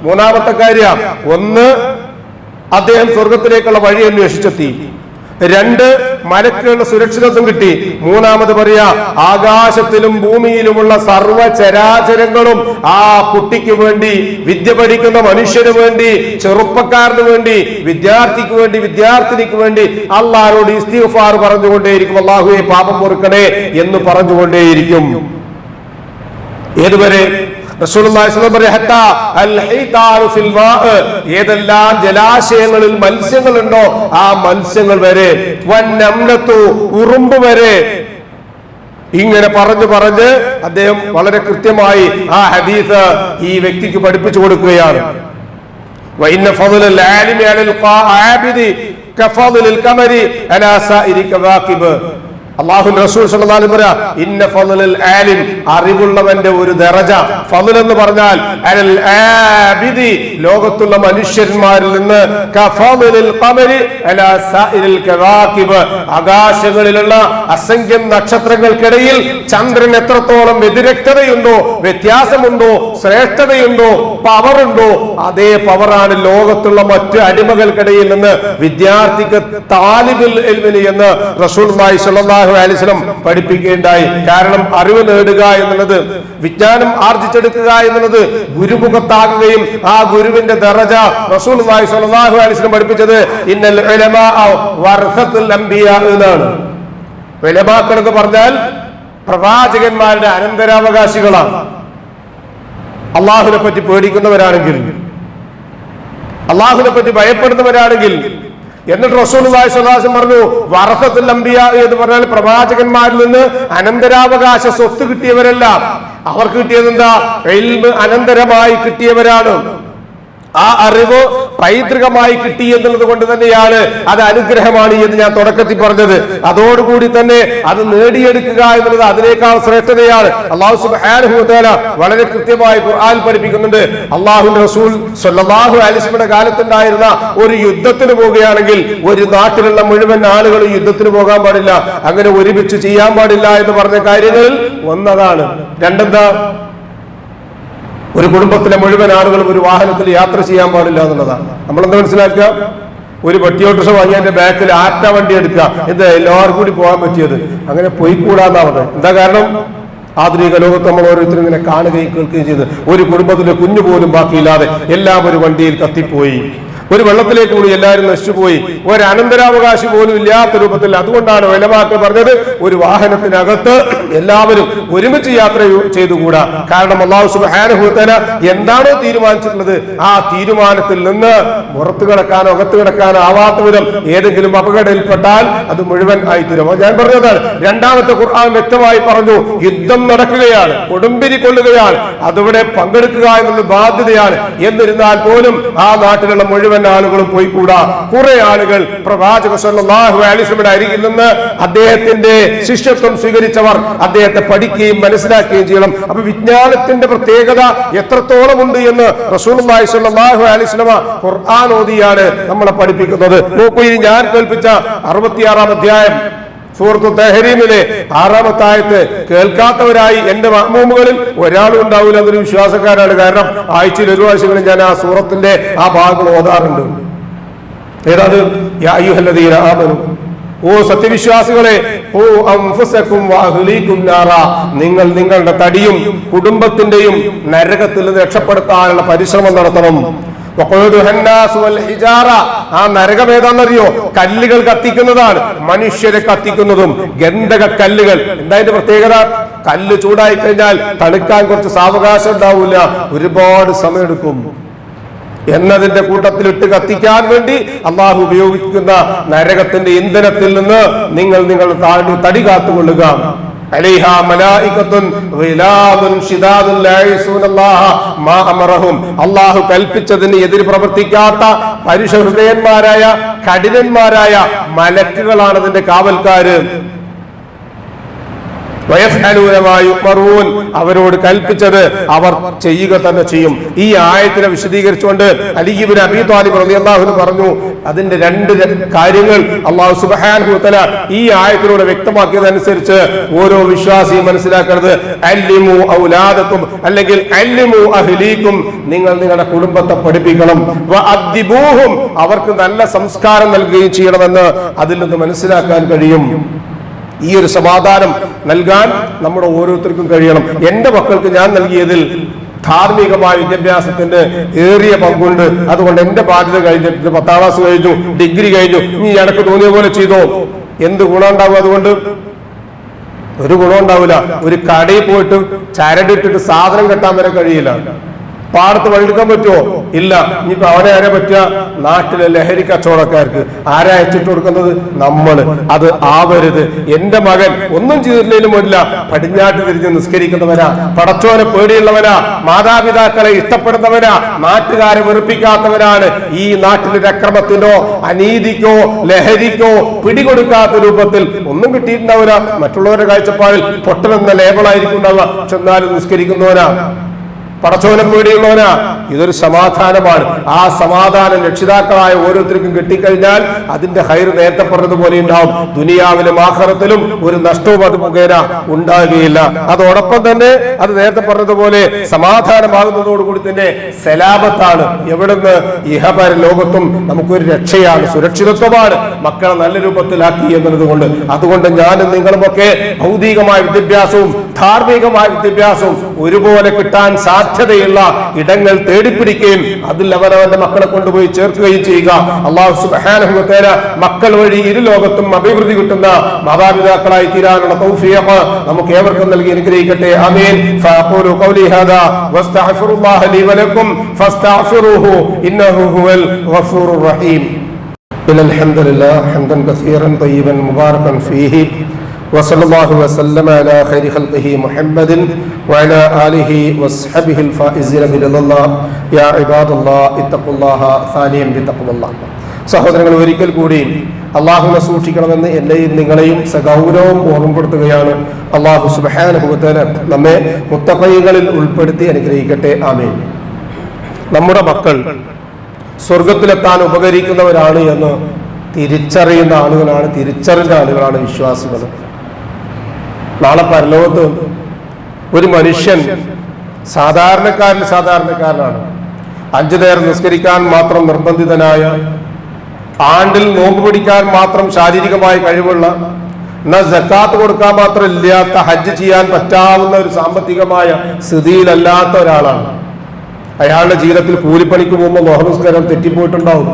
മൂന്നാമത്തെ കാര്യം, ഒന്ന് അദ്ദേഹം സ്വർഗത്തിലേക്കുള്ള വഴി അന്വേഷിച്ചെത്തി. 2 മലക്കുകളുടെ സുരക്ഷിതത്വം കിട്ടി. മൂന്നാമത് പറയാ ആകാശത്തിലും ഭൂമിയിലുമുള്ള സർവ്വചരാചരങ്ങളും ആ കുട്ടിക്ക് വേണ്ടി, വിദ്യ പഠിക്കുന്ന മനുഷ്യന് വേണ്ടി, ചെറുപ്പക്കാരന് വേണ്ടി, വിദ്യാർത്ഥിക്ക് വേണ്ടി, വിദ്യാർത്ഥിനിക്ക് വേണ്ടി അല്ലാഹുവോട് ഇസ്തിഗ്ഫാർ പറഞ്ഞുകൊണ്ടേയിരിക്കും. അല്ലാഹുവേ പാപം പൊറുക്കണേ എന്ന് പറഞ്ഞുകൊണ്ടേയിരിക്കും. ഏതുവരെ? ഏതെല്ലാം ജലാശയങ്ങളിൽ മത്സ്യങ്ങളുണ്ടോ ആ മത്സ്യങ്ങൾ വരെ, ഉറുമ്പ് വരെ. ഇങ്ങനെ പറഞ്ഞ് അദ്ദേഹം വളരെ കൃത്യമായി ആ ഹദീസ് ഈ വ്യക്തിക്ക് പഠിപ്പിച്ചു കൊടുക്കുകയാണ്. അല്ലാഹുവിന്റെ റസൂൽ സല്ലല്ലാഹു അലൈഹി വസല്ലം ഇന്ന ഫളൽ ആലിം, അറിവുള്ളവന്റെ ഒരു ദറജ. ഫളൽ എന്ന് പറഞ്ഞാൽ അൽ ആബിദി, ലോകത്തുള്ള മനുഷ്യന്മാരിൽ നിന്ന് കഫളൽ ഖമരി അലാ സാഇരിൽ കവാകിബ്, ആകാശങ്ങളിലുള്ള അസംഖ്യം നക്ഷത്രങ്ങൾക്കിടയിൽ ചന്ദ്രൻ എത്രത്തോളം വ്യതിരക്തതയുണ്ടോ, വ്യത്യാസമുണ്ടോ, ശ്രേഷ്ഠതയുണ്ടോ, പവറുണ്ടോ, അതേ പവറാണ് ലോകത്തുള്ള മറ്റു അടിമകൾക്കിടയിൽ നിന്ന് വിദ്യാർത്ഥിക്ക് താലിബുൽ ഇൽമിന് എന്ന് റസൂലുള്ളാഹി സ്വല്ലല്ലാഹു സ്വല്ലല്ലാഹു അലൈഹി വസല്ലം പഠിപ്പിക്കുകയുണ്ടായി. കാരണം അറിവ് നേടുക എന്നുള്ളത്, വിജ്ഞാനം ആർജിച്ചെടുക്കുക എന്നുള്ളത് ഗുരുമുഖത്താകുകയും ആ ഗുരുവിന്റെ ദറജ റസൂലുള്ളാഹി സ്വല്ലല്ലാഹു അലൈഹി വസല്ലം പഠിപ്പിച്ചത് ഇന്നൽ ഉലമാ വറസത്തുൽ അംബിയാ എന്നാണ്. ഉലമാക്കൾ എന്ന് പറഞ്ഞാൽ പ്രവാചകന്മാരുടെ അനന്തരാവകാശികളാണ്. അള്ളാഹുവിനെ പറ്റി പേടിക്കുന്നവരാണെങ്കിൽ, അള്ളാഹുവിനെ പറ്റി ഭയപ്പെടുന്നവരാണെങ്കിൽ, എന്നിട്ട് റസൂലുള്ളാഹി സ്വല്ലല്ലാഹു അലൈഹി വസല്ലം പറഞ്ഞു വറസത്തുൽ അംബിയാ എന്ന് പറഞ്ഞാൽ പ്രവാചകന്മാരിൽ നിന്ന് അനന്തരാവകാശ സ്വത്ത് കിട്ടിയവരല്ല, അവർക്ക് കിട്ടിയത് എന്താ? ഇൽമ് അനന്തരമായി കിട്ടിയവരാണ്. ആ അറിവ് പൈതൃകമായി കിട്ടി എന്നുള്ളത് കൊണ്ട് തന്നെയാണ് അത് അനുഗ്രഹമാണ് എന്ന് ഞാൻ തുടക്കത്തിൽ പറഞ്ഞത്. അതോടുകൂടി തന്നെ അത് നേടിയെടുക്കുക എന്നുള്ളത് അതിനേക്കാൾ ശ്രേഷ്ഠതയാണ്. അല്ലാഹു സുബ്ഹാനഹു വ തആല വളരെ കൃത്യമായി ഖുർആൻ പഠിപ്പിക്കുന്നുണ്ട്. അല്ലാഹുവിന്റെ റസൂൽ സ്വല്ലല്ലാഹു അലൈഹി വസല്ലമയുടെ കാലത്തുണ്ടായിരുന്ന ഒരു യുദ്ധത്തിന് പോവുകയാണെങ്കിൽ ഒരു നാട്ടിലുള്ള മുഴുവൻ ആളുകളും യുദ്ധത്തിന് പോകാൻ പാടില്ല, അങ്ങനെ ഒരുമിച്ച് ചെയ്യാൻ പാടില്ല എന്ന് പറഞ്ഞ കാര്യങ്ങളിൽ ഒന്നതാണ്. രണ്ടെന്താ? ഒരു കുടുംബത്തിലെ മുഴുവൻ ആളുകളും ഒരു വാഹനത്തിൽ യാത്ര ചെയ്യാൻ പാടില്ല എന്നുള്ളതാണ്. നമ്മളെന്താ മനസ്സിലാക്കുക? ഒരു വെട്ടിയോട്ടോറിക്ഷ വാങ്ങി അതിന്റെ ബാക്കിൽ ആറ്റ വണ്ടി എടുക്കുക, എന്താ എല്ലാവർക്കും കൂടി പോകാൻ പറ്റിയത്? അങ്ങനെ പോയിക്കൂടാന്നാ പറഞ്ഞത്. എന്താ കാരണം? ആധുനിക ലോകത്ത് നമ്മൾ ഓരോരുത്തരും ഇങ്ങനെ കാണുകയും കേൾക്കുകയും ചെയ്ത് ഒരു കുടുംബത്തിലെ കുഞ്ഞു പോലും ബാക്കിയില്ലാതെ എല്ലാം ഒരു വണ്ടിയിൽ കത്തിപ്പോയി, ഒരു വെള്ളത്തിലേക്ക് കൂടി എല്ലാവരും നശിച്ചുപോയി, ഒരു അനന്തരാവകാശി പോലും ഇല്ലാത്ത രൂപത്തിൽ. അതുകൊണ്ടാണ് ഉലമാക്കൾ പറഞ്ഞത് ഒരു വാഹനത്തിനകത്ത് എല്ലാവരും ഒരുമിച്ച് യാത്ര ചെയ്തുകൂടാ. കാരണം അല്ലാഹു സുബ്ഹാനഹു വ തആല എന്താണോ തീരുമാനിച്ചിട്ടുള്ളത് ആ തീരുമാനത്തിൽ നിന്ന് പുറത്തു കിടക്കാനോ അകത്ത് കിടക്കാനോ ആവാത്ത വിധം ഏതെങ്കിലും അപകടത്തിൽപ്പെട്ടാൽ അത് മുഴുവൻ ആയിത്തീരും. ഞാൻ പറഞ്ഞതാണ്. രണ്ടാമത്തെ ഖുർആൻ വ്യക്തമായി പറഞ്ഞു, യുദ്ധം നടക്കുകയാണ്, കൊടുമ്പിരി കൊള്ളുകയാണ്, അതിവിടെ പങ്കെടുക്കുക എന്നുള്ള ബാധ്യതയാണ്. എന്നിരുന്നാൽ പോലും ആ നാട്ടിലുള്ള മുഴുവൻ ആളുകളും പോയിക്കൂടാ. കുറെ ആളുകൾ പ്രവാചക സല്ലല്ലാഹു അലൈഹി വസല്ലമയുടെ അരികിൽ നിന്ന് അദ്ദേഹത്തിന്റെ ശിഷ്യത്വം സ്വീകരിച്ചവർ അദ്ദേഹത്തെ പഠിക്കുകയും മനസ്സിലാക്കുകയും ചെയ്യണം. അപ്പൊ വിജ്ഞാനത്തിന്റെ പ്രത്യേകത എത്രത്തോളം ഉണ്ട് എന്ന് റസൂലുള്ളാഹി സ്വല്ലല്ലാഹു അലൈഹി വസല്ലമ ഖുർആൻ ഓതിയാണ് നമ്മളെ പഠിപ്പിക്കുന്നത്. നോക്കൂ, ഇനി ഞാൻ കേൾപ്പിച്ച 66-ാം അധ്യായം സൂറത്തു തഹരീമിലെ 6-ാമത്തെ ആയത്ത് കേൾക്കാത്തവരായി എന്റെ മഅ്മൂമുകളിൽ ഒരാളും ഉണ്ടാവില്ല എന്നൊരു വിശ്വാസക്കാരാണ്. കാരണം ആഴ്ചയിൽ ഒരു പ്രാവശ്യങ്ങളിൽ ഞാൻ ആ സൂറത്തിന്റെ ആ ഭാഗങ്ങൾ ഓതാറുണ്ട്. ഏതാത്? യാ അയ്യുഹല്ലദീന ആമനൂ, ഓ സത്യവിശ്വാസികളെ, ഓ അൻഫുസകും വഅഹ്ലീകും നാറാ, നിങ്ങൾ നിങ്ങളുടെ തടിയും കുടുംബത്തിന്റെയും നരകത്തിൽ നിന്ന് രക്ഷപ്പെടുത്താനുള്ള പരിശ്രമം നടത്തണം. ആ നരകം ഏതാണെന്നറിയോ? കല്ലുകൾ കത്തിക്കുന്നതാണ്, മനുഷ്യരെ കത്തിക്കുന്നതും ഗന്ധക കല്ലുകൾ. എന്താ അതിന്റെ പ്രത്യേകത? കല്ല് ചൂടായി കഴിഞ്ഞാൽ തണുക്കാൻ കുറച്ച് സാവകാശം ഉണ്ടാവില്ല, ഒരുപാട് സമയമെടുക്കും. എന്നതിന്റെ കൂട്ടത്തിലിട്ട് കത്തിക്കാൻ വേണ്ടി അള്ളാഹു ഉപയോഗിക്കുന്ന നരകത്തിന്റെ ഇന്ധനത്തിൽ നിന്ന് നിങ്ങൾ നിങ്ങളുടെ തടി കാത്തുകൊള്ളുക. അലൈഹാ മലായികത്തുൻ ഗിലാദുൻ ശിദാദുൻ ലാ യസൂനല്ലാഹ മാ അമറഹും, അല്ലാഹു കൽപ്പിച്ചതിന് എതിര് പ്രവർത്തിക്കാത്ത പരുഷഹൃദയന്മാരായ കഠിനന്മാരായ മലക്കുകളാണ് അതിന്റെ കാവൽക്കാര്. അവരോട് കൽപ്പിച്ചത് അവർ ചെയ്യുക തന്നെ ചെയ്യും. ഈ ആയത്തിനെ വിശദീകരിച്ചുകൊണ്ട് അലി ഇബ്നു അബീ ത്വാലിബ് റളിയല്ലാഹു അൻഹു പറഞ്ഞു, അതിന്റെ രണ്ട് കാര്യങ്ങൾ അല്ലാഹു സുബ്ഹാനഹു വ തആല ഈ ആയത്തിലൂടെ വ്യക്തമാക്കിയതനുസരിച്ച് ഓരോ വിശ്വാസിയും മനസ്സിലാക്കുന്നത് അല്ലിമു ഔലാദക്കും, അല്ലെങ്കിൽ അല്ലിമു അഹ്ലീക്കും, നിങ്ങൾ നിങ്ങളുടെ കുടുംബത്തെ പഠിപ്പിക്കണം. വഅദ്ദിബൂഹും, അവർക്ക് നല്ല സംസ്കാരം നൽകുകയും ചെയ്യണമെന്ന് അതിൽ നിന്ന് മനസ്സിലാക്കാൻ കഴിയും. ഈ ഒരു സമാധാനം നൽകാൻ നമ്മുടെ ഓരോരുത്തർക്കും കഴിയണം. എന്റെ മക്കൾക്ക് ഞാൻ നൽകിയതിൽ ധാർമ്മികമായ വിദ്യാഭ്യാസത്തിന്റെ ഏറിയ പങ്കുണ്ട്. അതുകൊണ്ട് എന്റെ ബാധ്യത കഴിഞ്ഞിട്ട് 10ാം ക്ലാസ് കഴിഞ്ഞു, ഡിഗ്രി കഴിഞ്ഞു, ഇനി എനക്ക് തോന്നിയ പോലെ ചെയ്തോ. എന്ത് ഗുണം ഉണ്ടാവും? അതുകൊണ്ട് ഒരു ഗുണം ഉണ്ടാവില്ല. ഒരു കടയിൽ പോയിട്ട് ചരടിട്ടിട്ട് സാധനം കെട്ടാൻ വരെ കഴിയില്ല. പാടത്ത് വഴിയെടുക്കാൻ പറ്റുമോ? ഇല്ല. ഇനിയിപ്പോ അവനെ ആരെ പറ്റുക? നാട്ടിലെ ലഹരി കച്ചവടക്കാർക്ക്. ആരാ അയച്ചിട്ട് കൊടുക്കുന്നത്? നമ്മള്. അത് ആവരുത്. എന്റെ മകൻ ഒന്നും ചെയ്തിട്ടില്ലെങ്കിലും ഇല്ല, പടിഞ്ഞാട്ട് തിരിഞ്ഞ് നിസ്കരിക്കുന്നവനാ, പടച്ചോനെ പേടിയുള്ളവനാ, മാതാപിതാക്കളെ ഇഷ്ടപ്പെടുന്നവനാ, നാട്ടുകാരെ വെറുപ്പിക്കാത്തവനാണ്. ഈ നാട്ടിലൊരു അക്രമത്തിനോ അനീതിക്കോ ലഹരിക്കോ പിടികൊടുക്കാത്ത രൂപത്തിൽ ഒന്നും കിട്ടിയിട്ടുണ്ടാവില്ല. മറ്റുള്ളവരുടെ കാഴ്ചപ്പാടിൽ പൊട്ടനെന്ന ലേബിളായിരിക്കും ഉണ്ടാവുക, ചെന്നാലും നിസ്കരിക്കുന്നവനാ. പടച്ചോനെ പേടിയുള്ളവനാ. ഇതൊരു സമാധാനമാണ്. ആ സമാധാനം രക്ഷിതാക്കളായ ഓരോരുത്തർക്കും കിട്ടിക്കഴിഞ്ഞാൽ അതിന്റെ ഹൈറ് നേരത്തെ പറഞ്ഞതുപോലെ ഉണ്ടാവും. ദുനിയാവിലും ആഖിറത്തിലും ഒരു നഷ്ടവും അത് മുഖേന ഉണ്ടാകുകയില്ല. അതോടൊപ്പം തന്നെ അത് നേരത്തെ പറഞ്ഞതുപോലെ സമാധാനമാകുന്നതോടുകൂടി തന്നെ സലാമത്താണ്. എവിടുന്ന്? ഇഹപര ലോകത്തും നമുക്കൊരു രക്ഷയാണ്, സുരക്ഷിതത്വമാണ് മക്കളെ നല്ല രൂപത്തിലാക്കി എന്നുള്ളത് കൊണ്ട്. അതുകൊണ്ട് ഞാനും നിങ്ങളുമൊക്കെ ഭൗതികമായ വിദ്യാഭ്യാസവും ധാർമ്മികമായ വിദ്യാഭ്യാസവും ഒരുപോലെ കിട്ടാൻ സാധ്യതയുള്ള ഇടങ്ങൾ തേടിപ്പിടിക്കുകയും അതിൽ അവനവന്റെ മക്കളെ കൊണ്ടുപോയി ചേർക്കുകയും ചെയ്യുക. അല്ലാഹു സുബ്ഹാനഹു വ തആല മക്കൾ വഴി ഇരു ലോകത്തും അഭിവൃദ്ധി കിട്ടുന്ന മാതാപിതാക്കളായി തീരാനുള്ള തൗഫീഖ് നമുക്ക് ഏവർക്കും നൽകി അനുഗ്രഹിക്കട്ടെ. ആമീൻ. ഫഅഖൂലു ഖൗലി ഹാദാ വസ്തഗ്ഫിറുല്ലാഹ ലി വലക്കും ഫസ്തഗ്ഫിറൂഹു ഇന്നഹു ഹുവൽ ഗഫൂറുർ റഹീം. ഇന്നൽ ഹംദുലില്ലാഹി ഹംദൻ കസീറൻ തയ്യിബൻ മുബാറകൻ ഫീഹി وصلى الله وسلم على خير خلقه محمد وعلى آله وصحبه الفائزين برضا الله يا عباد الله اتقوا الله ثانيا بتقوى الله. സഹോദരങ്ങൾ, ഒരിക്കൽ കൂടി അള്ളാഹുവിനെ സൂക്ഷിക്കണമെന്ന് എന്നെയും നിങ്ങളെയും സഗൗരവം ഓർമ്മപ്പെടുത്തുകയാണ്. അള്ളാഹു സുബ്ഹാനഹു വ തആല നമ്മെ മുത്തഖീകളിൽ ഉൾപ്പെടുത്തി അനുഗ്രഹിക്കട്ടെ. ആമീൻ. നമ്മുടെ മക്കൾ സ്വർഗത്തിലെത്താൻ ഉപകരിക്കുന്നവരാണ് എന്ന് തിരിച്ചറിയുന്ന ആളുകളാണ്, തിരിച്ചറിഞ്ഞ ആളുകളാണ് വിശ്വാസികൾ. നാളെ പരലോകത്ത് ഒരു മനുഷ്യൻ സാധാരണക്കാരനാണ്. 5 നേരം നിസ്കരിക്കാൻ മാത്രം നിർബന്ധിതനായ, ആണ്ടിൽ നോമ്പ് പിടിക്കാൻ മാത്രം ശാരീരികമായ കഴിവുള്ള, എന്നാൽ സക്കാത്ത് കൊടുക്കാൻ മാത്രം ഇല്ലാത്ത, ഹജ്ജ് ചെയ്യാൻ പറ്റാവുന്ന ഒരു സാമ്പത്തികമായ സ്ഥിതിയിലല്ലാത്ത ഒരാളാണ്. അയാളുടെ ജീവിതത്തിൽ കൂലിപ്പണിക്ക് പോകുമ്പോൾ നമസ്കാരം തെറ്റിപ്പോയിട്ടുണ്ടാവും,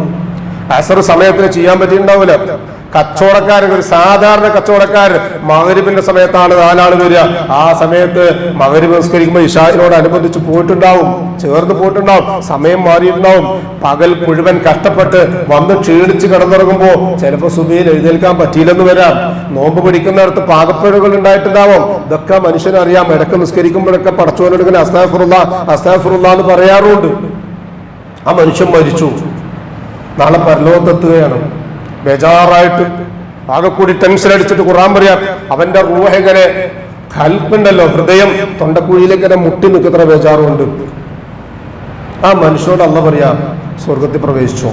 അസർ സമയത്തിന് ചെയ്യാൻ പറ്റിയിട്ടുണ്ടാവില്ല. കച്ചവടക്കാരൻ, ഒരു സാധാരണ കച്ചവടക്കാരൻ മഗ്‌രിബിന്റെ സമയത്താണ് 4 ആൾ വരിക. ആ സമയത്ത് മഗ്‌രിബ് നിസ്കരിക്കുമ്പോൾ ഇശാഇനോട് അനുബന്ധിച്ച് പോയിട്ടുണ്ടാവും, ചേർന്ന് പോയിട്ടുണ്ടാവും, സമയം മാറിയിട്ടുണ്ടാവും. പകൽ മുഴുവൻ കഷ്ടപ്പെട്ട് വന്ന് ക്ഷീണിച്ച് കിടന്നിറങ്ങുമ്പോൾ ചിലപ്പോൾ സുബഹിയിൽ എഴുന്നേൽക്കാൻ പറ്റിയില്ലെന്ന് വരാം. നോമ്പ് പിടിക്കുന്നിടത്ത് പാകപ്പിഴകൾ ഉണ്ടായിട്ടുണ്ടാവും. ഇതൊക്കെ മനുഷ്യനറിയാം. ഇടക്ക് നിസ്കരിക്കുമ്പോഴൊക്കെ പടച്ചോനെടുക്കുന്ന അസ്താഗ്ഫിറുല്ലാഹ് എന്ന് പറയാറുണ്ട്. ആ മനുഷ്യൻ മരിച്ചു, നാളെ പരലോകത്തെത്തുകയാണ്. ബേജാറായിട്ട് ആകെ കൂടി ടെൻഷൻ അടിച്ചിട്ട് ഖുർആൻ പറയാം, അവന്റെ റൂഹ് എങ്ങനെ കൽപ്പുണ്ടല്ലോ, ഹൃദയം തൊണ്ടക്കുഴിയിലേക്ക് ഇങ്ങനെ മുട്ടി നിൽക്കുന്ന ബേജാറുണ്ട്. ആ മനുഷ്യനോട് അല്ലാഹു പറയാ, സ്വർഗത്തിൽ പ്രവേശിച്ചു.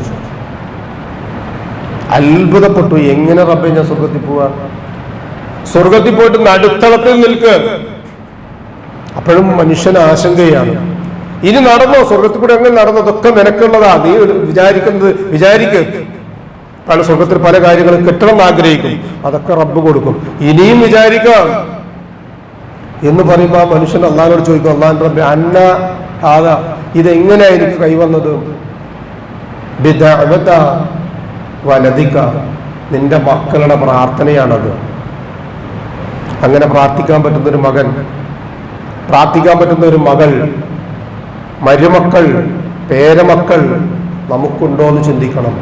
അത്ഭുതപ്പെട്ടു, എങ്ങനെ റബ്ബേ ഞാൻ സ്വർഗത്തിൽ പോവാ? സ്വർഗത്തിൽ പോയിട്ട് നടുത്തളത്തിൽ നിൽക്ക്. അപ്പോഴും മനുഷ്യന് ആശങ്കയാണ്. ഇനി നടന്നോ? സ്വർഗത്തിൽ കൂടെ എങ്ങനെ നടന്നതൊക്കെ നിനക്കുള്ളതാ. നീ വിചാരിക്ക്. പല സ്വർഗത്തിൽ പല കാര്യങ്ങളും കിട്ടണം എന്ന് ആഗ്രഹിക്കും, അതൊക്കെ റബ്ബ് കൊടുക്കും. ഇനിയും വിചാരിക്കാം എന്ന് പറയുമ്പോൾ ആ മനുഷ്യൻ അള്ളാഹിനോട് ചോദിക്കും, അള്ളാഹുവിന്റെ റബ്ബേ അന്ന ആദാ, ഇതെങ്ങനെയാ എനിക്ക് കൈവന്നത്? ബിദഅവത വലദിക, നിന്റെ മക്കളുടെ പ്രാർത്ഥനയാണത്. അങ്ങനെ പ്രാർത്ഥിക്കാൻ പറ്റുന്ന ഒരു മകൻ, പ്രാർത്ഥിക്കാൻ പറ്റുന്ന ഒരു മകൾ, മരുമക്കൾ, പേരമക്കൾ നമുക്കുണ്ടോ എന്ന് ചിന്തിക്കണം.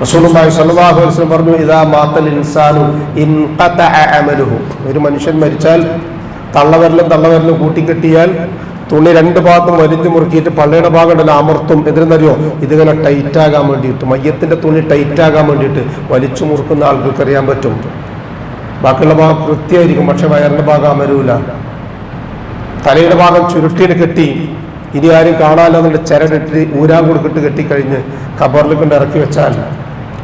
റസൂലുള്ളാഹി സ്വല്ലല്ലാഹു അലൈഹി വസല്ലം പറഞ്ഞു, ഇദാ മാതൽ ഇൻസാനു ഇൻഖതഅ അമലുഹു, ഒരു മനുഷ്യൻ മരിച്ചാൽ തള്ളവരലും കൂട്ടിക്കെട്ടിയാൽ തുണി 2 ഭാഗത്തും വലിഞ്ഞു മുറുക്കിയിട്ട് പള്ളയുടെ ഭാഗം ഉണ്ടല്ലോ അമർത്തും. എന്തിനെന്നറിയോ? ഇതിങ്ങനെ ടൈറ്റ് ആകാൻ വേണ്ടിയിട്ട്, മയ്യത്തിന്റെ തുണി ടൈറ്റ് ആകാൻ വേണ്ടിയിട്ട് വലിച്ചു മുറുക്കുന്ന ആളുകൾക്ക് അറിയാൻ പറ്റും. ബാക്കിയുള്ള ഭാഗം കൃത്യമായിരിക്കും, പക്ഷെ വയറിന്റെ ഭാഗം അമരൂല. തലയുടെ ഭാഗം ചുരുട്ടിന് കെട്ടി, ഇനി ആരും കാണാനെന്നുണ്ട് ചരടിട്ട് ഊരാൻ കൊടുക്കിട്ട് കെട്ടിക്കഴിഞ്ഞ് ഖബറിൽ കൊണ്ട് ഇറക്കി വെച്ചാൽ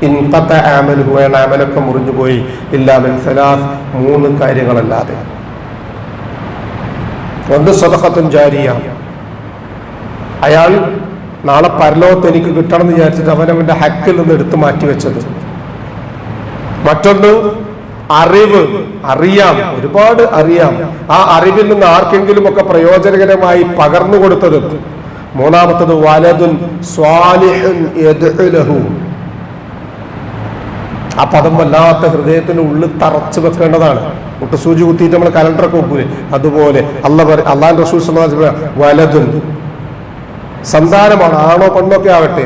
ഇൻഖത അമലുഹു, അമലൊക്കെ മുറിഞ്ഞു പോയി. ഇല്ലാ മിൻ സലാസ്, 3 കാര്യങ്ങളല്ലാതെ. ഒന്ന് സദഖത്തുൻ ജാരിയ, അയാൾ നാളെ പരലോകത്ത് എനിക്ക് കിട്ടണം എന്ന് വിചാരിച്ചിട്ട് അവനവന്റെ ഹക്കിൽ നിന്ന് എടുത്തു മാറ്റി വെച്ചത്. മറ്റൊന്ന് അറിയാം, ഒരുപാട് അറിയാം, ആ അറിവിൽ നിന്ന് ആർക്കെങ്കിലും ഒക്കെ പ്രയോജനകരമായി പകർന്നു കൊടുത്തത്. മൂന്നാമത്തത് വലദുൻ സ്വാലിഹുൻ യദ്ഉ ലഹു, ആ പദം വല്ലാത്ത ഹൃദയത്തിന് ഉള്ളിൽ തറച്ചു വെക്കേണ്ടതാണ്. മുട്ടുസൂചി കുത്തിയിട്ട് നമ്മൾ കലണ്ടറൊക്കെ വെക്കൂലേ, അതുപോലെ അള്ളാഹു റസൂൽ സ്വല്ലല്ലാഹു അലൈഹി വസല്ലം വലദുൻ, സന്താനമാണ്, ആണോ പെണ്ണൊക്കെ ആവട്ടെ,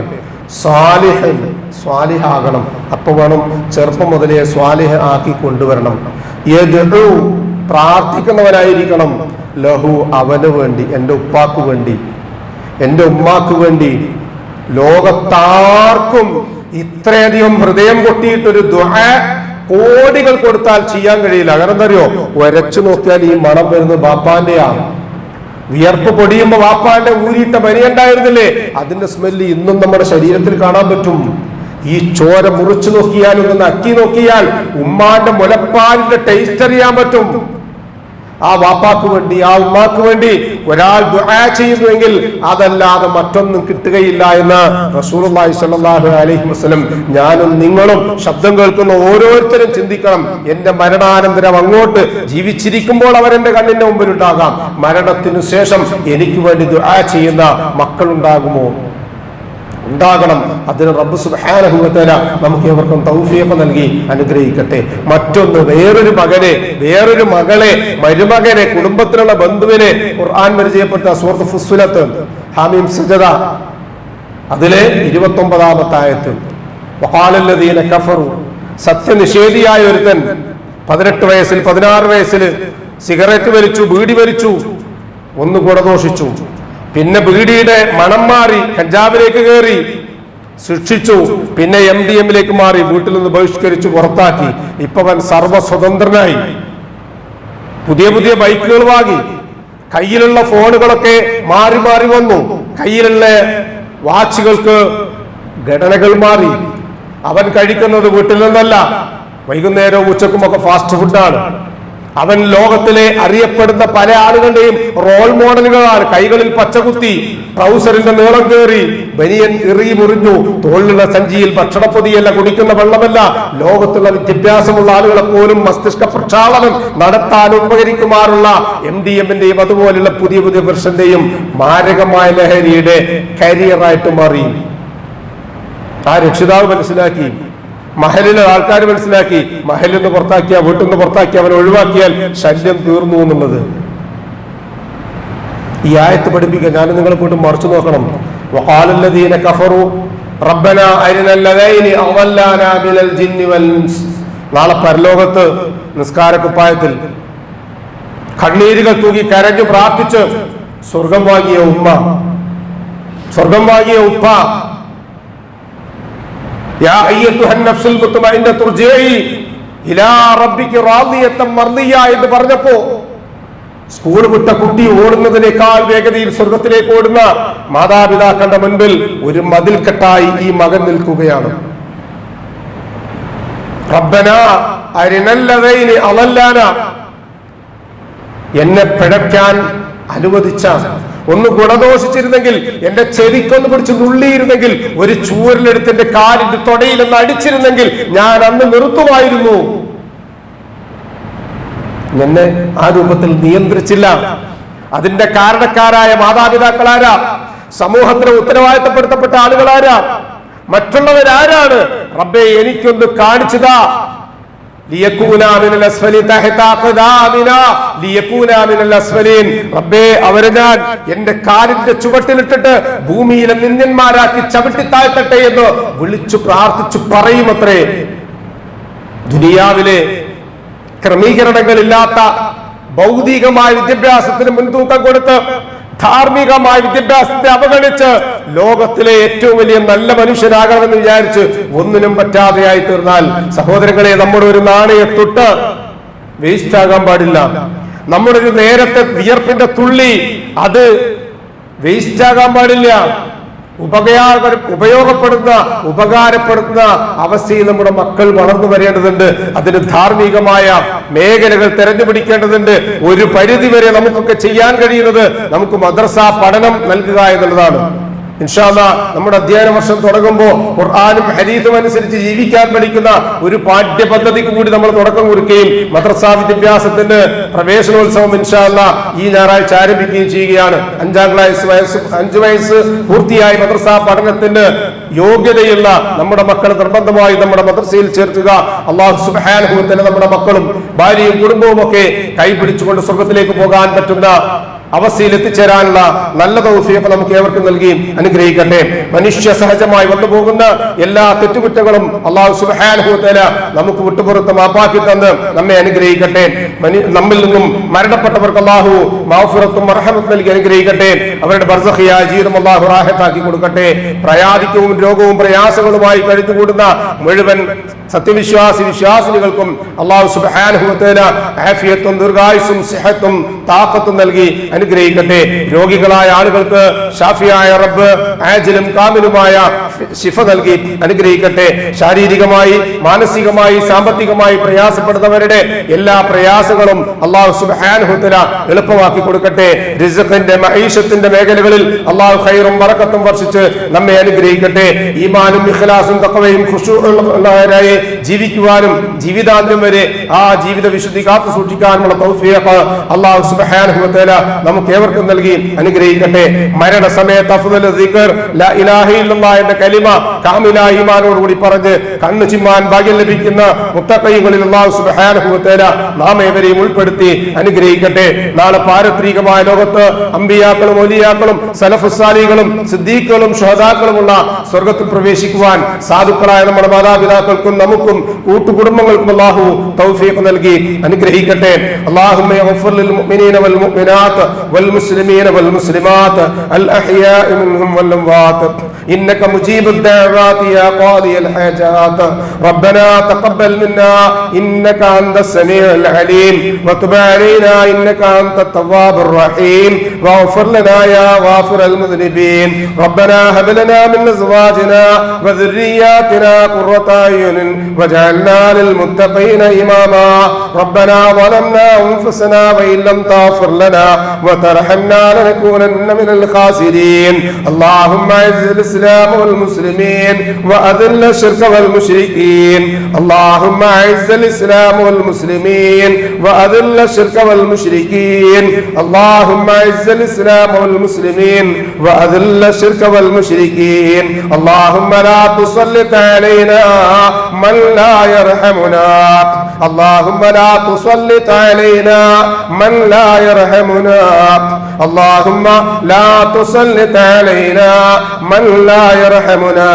സ്വാലിഹൻ, സ്വാലിഹാകണം. അപ്പൊ വേണം ചെറുപ്പം മുതലേ സ്വാലിഹ് ആക്കി കൊണ്ടുവരണം. യദ്ഉ, പ്രാർത്ഥിക്കുന്നവനായിരിക്കണം. ലഹു, അവന് വേണ്ടി, എൻ്റെ ഉപ്പാക്ക് വേണ്ടി, എൻ്റെ ഉമ്മാക്ക് വേണ്ടി. ലോകത്താർക്കും ഇത്രയധികം ഹൃദയം പൊട്ടിയിട്ടൊരു ദുആ കോടികൾ കൊടുത്താൽ ചെയ്യാൻ കഴിയില്ല. കാരണം എന്താ അറിയോ? ഒരച്ചു നോക്കിയാൽ ഈ മണം വരുന്നത് ബാപ്പാന്റെയാണ്. വിയർപ്പ് പൊടിയുമ്പോ വാപ്പാന്റെ ഊരിയിട്ട പനിയുണ്ടായിരുന്നില്ലേ, അതിന്റെ സ്മെല്ല് ഇന്നും നമ്മുടെ ശരീരത്തിൽ കാണാൻ പറ്റും. ഈ ചോര മുറിച്ചു നോക്കിയാൽ, ഒന്ന് നക്കി നോക്കിയാൽ ഉമ്മാന്റെ മുലപ്പാലിന്റെ ടേസ്റ്റ് അറിയാൻ പറ്റും. ആ വാപ്പാക്ക് വേണ്ടി, ആ ഉമ്മാക്ക് വേണ്ടി ഒരാൾ ദുആ ചെയ്യുന്നുവെങ്കിൽ അതല്ലാതെ മറ്റൊന്നും കിട്ടുകയില്ല എന്ന് റസൂലുള്ളാഹി സ്വല്ലല്ലാഹു അലൈഹി വസല്ലം. ഞാനും നിങ്ങളും ശബ്ദം കേൾക്കുന്ന ഓരോരുത്തരും ചിന്തിക്കണം, എന്റെ മരണാനന്തരം അങ്ങോട്ട് ജീവിച്ചിരിക്കുമ്പോൾ അവരെന്റെ കണ്ണിന്റെ മുമ്പിൽ ഉണ്ടാകാം, മരണത്തിനു ശേഷം എനിക്ക് വേണ്ടി ദുആ ചെയ്യുന്ന മക്കളുണ്ടാകുമോ? ഉണ്ടാകണം. അതിന് റബ്ബ് സുബ്ഹാനഹു വ തആല നമുക്ക് ഏവർക്കും തൗഫീഖ് നൽകി അനുഗ്രഹിക്കട്ടെ. മറ്റൊന്ന്, വേറൊരു മകനെ, വേറൊരു മകളെ, മരുമകനെ, കുടുംബത്തിലുള്ള ബന്ധുവിനെ ഖുർആൻ പരിചയപ്പെട്ട സൂറത്ത് ഫുസ്സിലത്ത് ഹാമീം സജദ അതിലെ 29-ാമത്തെ ആയത്ത്, വഖാലല്ലദീന കഫറു, സത്യനിഷേധിയായ ഒരുത്തൻ 18 വയസ്സിൽ 16 വയസ്സിൽ സിഗരറ്റ് വലിച്ചു, ബീഡി വലിച്ചു, ഒന്ന് ഗുണദോഷിച്ചു, പിന്നെ ബീഡിയുടെ മണം മാറി കഞ്ചാവിലേക്ക് കയറി, ശിക്ഷിച്ചു, പിന്നെ MDMയിലേക്ക് മാറി, വീട്ടിൽ നിന്ന് ബഹിഷ്കരിച്ചു, പുറത്താക്കി. ഇപ്പൊ അവൻ സർവസ്വതന്ത്രനായി, പുതിയ പുതിയ ബൈക്കുകൾ വാങ്ങി, കയ്യിലുള്ള ഫോണുകളൊക്കെ മാറി മാറി വന്നു, കയ്യിലുള്ള വാച്ചുകൾക്ക് ഘടനകൾ മാറി. അവൻ കഴിക്കുന്നത് വീട്ടിൽ നിന്നല്ല, വൈകുന്നേരവും ഉച്ചക്കുമൊക്കെ ഫാസ്റ്റ് ഫുഡാണ്. അവൻ ലോകത്തിലെ അറിയപ്പെടുന്ന പല ആളുകളുടെയും റോൾ മോഡലുകളാണ്. കൈകളിൽ പച്ചകുത്തി, ട്രൗസറിന്റെ നീളം കയറി, ബനിയൻ ഇറി മുറിഞ്ഞു, തോളിലുള്ള സഞ്ചിയിൽ ഭക്ഷണപ്പൊതിയല്ല, കുടിക്കുന്ന വെള്ളമല്ല, ലോകത്തുള്ള വിദ്യാഭ്യാസമുള്ള ആളുകളെ പോലും മസ്തിഷ്ക പ്രക്ഷാളനം നടത്താൻ ഉപകരിക്കുമാറുള്ള MDMന്റെയും അതുപോലുള്ള പുതിയ പുതിയ വെർഷന്റെയും മാരകമായ ലഹരിയുടെ കരിയറായിട്ട് മാറി. ആ രക്ഷിതാവ് മനസ്സിലാക്കി, മഹലിലെ ആൾക്കാർ മനസ്സിലാക്കി, മഹലിൽ നിന്ന് പുറത്താക്കിയ, വീട്ടിൽ നിന്ന് പുറത്താക്കി, അവനെ ഒഴിവാക്കിയാൽ ശല്യം തീർന്നു എന്നുള്ളത്. ഈ ആയത്ത് പഠിപ്പിക്കുക. ഞാൻ നിങ്ങളെ കൂട്ടും മറിച്ചു നോക്കണം. വഖാലല്ലദീന കഫറു റബ്ബനാ അരിനല്ലദൈനി അളല്ലാനാ മിനൽ ജിന്നി വൽ ഇൻസ്. നാളെ പരലോകത്ത് നിസ്കാരക്കുപ്പായത്തിൽ കണ്ണീരുകൾ തൂകി കരഞ്ഞു പ്രാർത്ഥിച്ച് സ്വർഗം വാങ്ങിയ ഉമ്മ, സ്വർഗം വാങ്ങിയ ഉപ്പ, യാ അയ്യത്തുഹൻ നഫ്സുൽ മുത്മഇന്നത്തു ഇർജിഇ ഇലാ റബ്ബികി റാദിയത്തൻ മർദിയ എന്ന് പറഞ്ഞപ്പോ സ്കൂൾ വിട്ട കുട്ടി ഓടുന്നതിനേക്കാൾ വേഗതയിൽ സ്വർഗത്തിലേക്ക് ഓടുന്ന മാതാപിതാക്കളുടെ മുൻപിൽ ഒരു മതിൽക്കെട്ടായി ഈ മകൻ നിൽക്കുകയാണ്. റബ്ബനാ അരിനല്ലദൈനി അളല്ലാന, എന്നെ പിഴയ്ക്കാൻ അനുവദിച്ച, ഒന്ന് ഗുണദോഷിച്ചിരുന്നെങ്കിൽ, എന്റെ ചെവിക്കൊന്ന് പിടിച്ച് നുള്ളിയിരുന്നെങ്കിൽ, ഒരു ചൂരലെടുത്ത് എന്റെ കാലിന്റെ തൊടയിലൊന്ന് അടിച്ചിരുന്നെങ്കിൽ ഞാൻ അന്ന് നിർത്തുമായിരുന്നു. എന്നെ ആ രൂപത്തിൽ നിയന്ത്രിച്ചില്ല. അതിന്റെ കാരണക്കാരായ മാതാപിതാക്കളാരാ? സമൂഹത്തിന് ഉത്തരവാദിത്തപ്പെടുത്തപ്പെട്ട ആളുകളാരാ? മറ്റുള്ളവരാരാണ്? റബ്ബേ, എനിക്കൊന്ന് കാണിച്ചതാ. റബ്ബേ, അവരെ ഞാൻ എന്റെ കാലിന്റെ ചുവട്ടിലിട്ടിട്ട് ഭൂമിയിലെ നിന്യന്മാരാക്കി ചവിട്ടി താഴ്ത്തട്ടെ എന്ന് വിളിച്ചു പ്രാർത്ഥിച്ചു പറയുമത്രേ. ദുനിയാവിലെ ക്രമീകരണങ്ങളില്ലാത്ത ഭൗതികമായ വിദ്യാഭ്യാസത്തിന് മുൻതൂക്കം കൊടുത്ത് ധാർമ്മികമായ വിദ്യാഭ്യാസത്തെ അവഗണിച്ച് ലോകത്തിലെ ഏറ്റവും വലിയ നല്ല മനുഷ്യനാകണമെന്ന് വിചാരിച്ച് ഒന്നിനും പറ്റാതെയായി തീർന്നാൽ, സഹോദരങ്ങളെ, നമ്മുടെ ഒരു നാണയത്തൊട്ട് വേസ്റ്റ് ആകാൻ പാടില്ല. നമ്മുടെ ഒരു നേരത്തെ വിയർപ്പിന്റെ തുള്ളി അത് വേസ്റ്റ് ആകാൻ പാടില്ല. ഉപകാരപ്പെടുന്ന അവസ്ഥയിൽ നമ്മുടെ മക്കൾ വളർന്നു വരേണ്ടതുണ്ട്. അതിന് ധാർമ്മികമായ മേഖലകൾ തെരഞ്ഞുപിടിക്കേണ്ടതുണ്ട്. ഒരു പരിധി വരെ നമുക്കൊക്കെ ചെയ്യാൻ കഴിയുന്നത് നമുക്ക് മദ്രസ പഠനം നൽകുക എന്നുള്ളതാണ്. ഇൻഷാ അല്ലാഹ് നമ്മുടെ അധ്യയന വർഷം തുടങ്ങുമ്പോൾ ഖുർആനും ഹദീസും അനുസരിച്ച് ജീവിക്കാൻ പഠിക്കുന്ന ഒരു പാഠ്യപദ്ധതിക്ക് കൂടി നമ്മൾ തുടക്കം കുറിക്കുകയും മദ്രസ വിദ്യാഭ്യാസത്തിന്റെ പ്രവേശനോത്സവം ഇൻഷാ അല്ലാഹ് ഈ ഞായറാഴ്ച ആരംഭിക്കുകയും ചെയ്യുകയാണ്. 5 വയസ്സ് പൂർത്തിയായി മദ്രസ പഠനത്തിന് യോഗ്യതയുള്ള നമ്മുടെ മക്കളെ നിർബന്ധമായി നമ്മുടെ മദ്രസയിൽ ചേർക്കുക. അല്ലാഹു സുബ്ഹാനഹു വ തആല നമ്മുടെ മക്കളും ഭാര്യയും കുടുംബവും ഒക്കെ കൈപിടിച്ചുകൊണ്ട് സ്വർഗത്തിലേക്ക് പോകാൻ പറ്റുന്ന അവസ്ഥയിൽ എത്തിച്ചേരാനുള്ള നല്ല തൗഫീഖ് നമുക്ക് ഏവർക്കും നൽകി അനുഗ്രഹിക്കട്ടെ. മനുഷ്യ സഹജമായി വന്നു പോകുന്ന എല്ലാ തെറ്റുകുറ്റങ്ങളും അല്ലാഹു സുബ്ഹാനഹു വ തആല നമുക്ക് വിട്ടുപുറത്ത് മാപ്പാക്കി തന്ന് നമ്മെ അനുഗ്രഹിക്കട്ടെ. നമ്മിൽ നിന്നും മരണപ്പെട്ടവർക്ക് അല്ലാഹു മഗ്ഫിറത്തും റഹ്മത്തും നൽകി അനുഗ്രഹിക്കട്ടെ. അവരുടെ ബർസഖിയായ ജീവിതം അല്ലാഹു റാഹത്താക്കി കൊടുക്കട്ടെ. പ്രയാദിക്കവും രോഗവും പ്രയാസങ്ങളുമായി കഴിഞ്ഞുകൂടുന്ന മുഴുവൻ വിശ്വാസിനികൾക്കും അല്ലാഹു സുബ്ഹാനഹു വ തആല ആഫിയത്തും ദീർഘായുസ്സും സിഹത്തും താഖത്തും നൽകി അനുഗ്രഹിക്കട്ടെ. രോഗികളായ ആളുകൾക്ക് ഷാഫിയായ റബ്ബ് ആജിലും കാമിലുമായ ശിഫ നൽകി അനുഗ്രഹിക്കട്ടെ. ശാരീരികമായി, മാനസികമായി, സാമ്പത്തികമായി പ്രയാസപ്പെടുന്നവരുടെ എല്ലാ പ്രയാസങ്ങളും അല്ലാഹു സുബ്ഹാനഹു വ തആല എളുപ്പമാക്കി കൊടുക്കട്ടെ. റിസ്ഖിന്റെ മഈശത്തിന്റെ മേഖലകളിൽ അല്ലാഹു ഖൈറും ബറക്കത്തും വർഷിച്ച് നമ്മെ അനുഗ്രഹിക്കട്ടെ. ഈമാനും ഇഖ്ലാസും തഖ്വയും ഖുശൂഉള്ളവരായി ജീവിക്കുവാനും ജീവിതാന്ത്യം വരെ ആ ജീവിത വിശുദ്ധി കാത്തു സൂക്ഷിക്കാനുമുള്ള തൗഫീഖ് അല്ലാഹു സുബ്ഹാനഹു വ തആല നമുക്ക് ഏവർക്കും നൽകി അനുഗ്രഹിക്കട്ടെ. മരണസമയത്ത് അഫ്ദലു ദിക്ർ ലാ ഇലാഹ ഇല്ലല്ലാഹ് എന്ന കലിമ കാമിലായ ഈമാനോടുകൂടി പറഞ്ഞ് കണ്ണു ചിമ്മാൻ ഭാഗ്യം ലഭിക്കുന്ന മുത്തഖീങ്ങളിൽ അല്ലാഹു സുബ്ഹാനഹു വ തആല നാം ഏവരെയും ഉൾപ്പെടുത്തി അനുഗ്രഹിക്കട്ടെ. നാളെ പാരത്രികമായ ലോകത്ത് അമ്പിയാക്കളും ഔലിയാക്കളും സലഫുസ് സാലിഹീകളും സിദ്ദീഖുകളും ശുഹദാക്കളുമുള്ള സ്വർഗ്ഗത്തിൽ പ്രവേശിക്കുവാൻ സാധുക്കളായ നമ്മുടെ മാതാപിതാക്കൾക്കും നമുക്കും കൂട്ടുകുടുംബങ്ങൾക്കും അല്ലാഹു തൗഫീഖ് നൽകി അനുഗ്രഹിക്കട്ടെ. അല്ലാഹുമ്മ യഗ്ഫിർ ലിൽ മുഅ്മിനീന വൽ മുഅ്മിനാത്ത് വൽ മുസ്ലിമീന വൽ മുസ്ലിമാത്ത് അൽ അഹ്യാഇ മിൻഹും വൽ അംവാത്ത് إنك مجيب الدعوات يا قاضي الحاجات ربنا تقبل منا إنك أنت السميع العليم وتب علينا إنك أنت التواب الرحيم واغفر لنا يا غافر المذنبين ربنا هب لنا من أزواجنا وذرياتنا قرة أعين واجعلنا للمتقين إماما ربنا ظلمنا أنفسنا وإن لم تغفر لنا وترحمنا لنكونن من الخاسرين اللهم أعز الإسلام والمسلمين وأذل الشرك والمشركين اللهم أعز الإسلام والمسلمين وأذل الشرك والمشركين اللهم أعز الإسلام والمسلمين وأذل الشرك والمشركين اللهم لا تسلط علينا من لا يرحمنا اللهم لا تسلط علينا من لا يرحمنا اللهم لا تسلط علينا من لا يرحمنا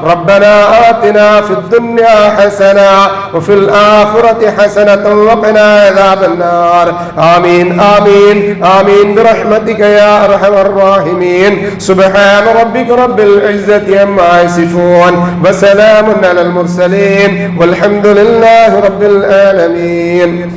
ربنا آتنا في الدنيا حسنة وفي الآخرة حسنة وقنا عذاب النار آمين آمين آمين برحمتك يا أرحم الراحمين سبحان ربك رب العزة عما يصفون وسلام على المرسلين والحمد لله رب العالمين.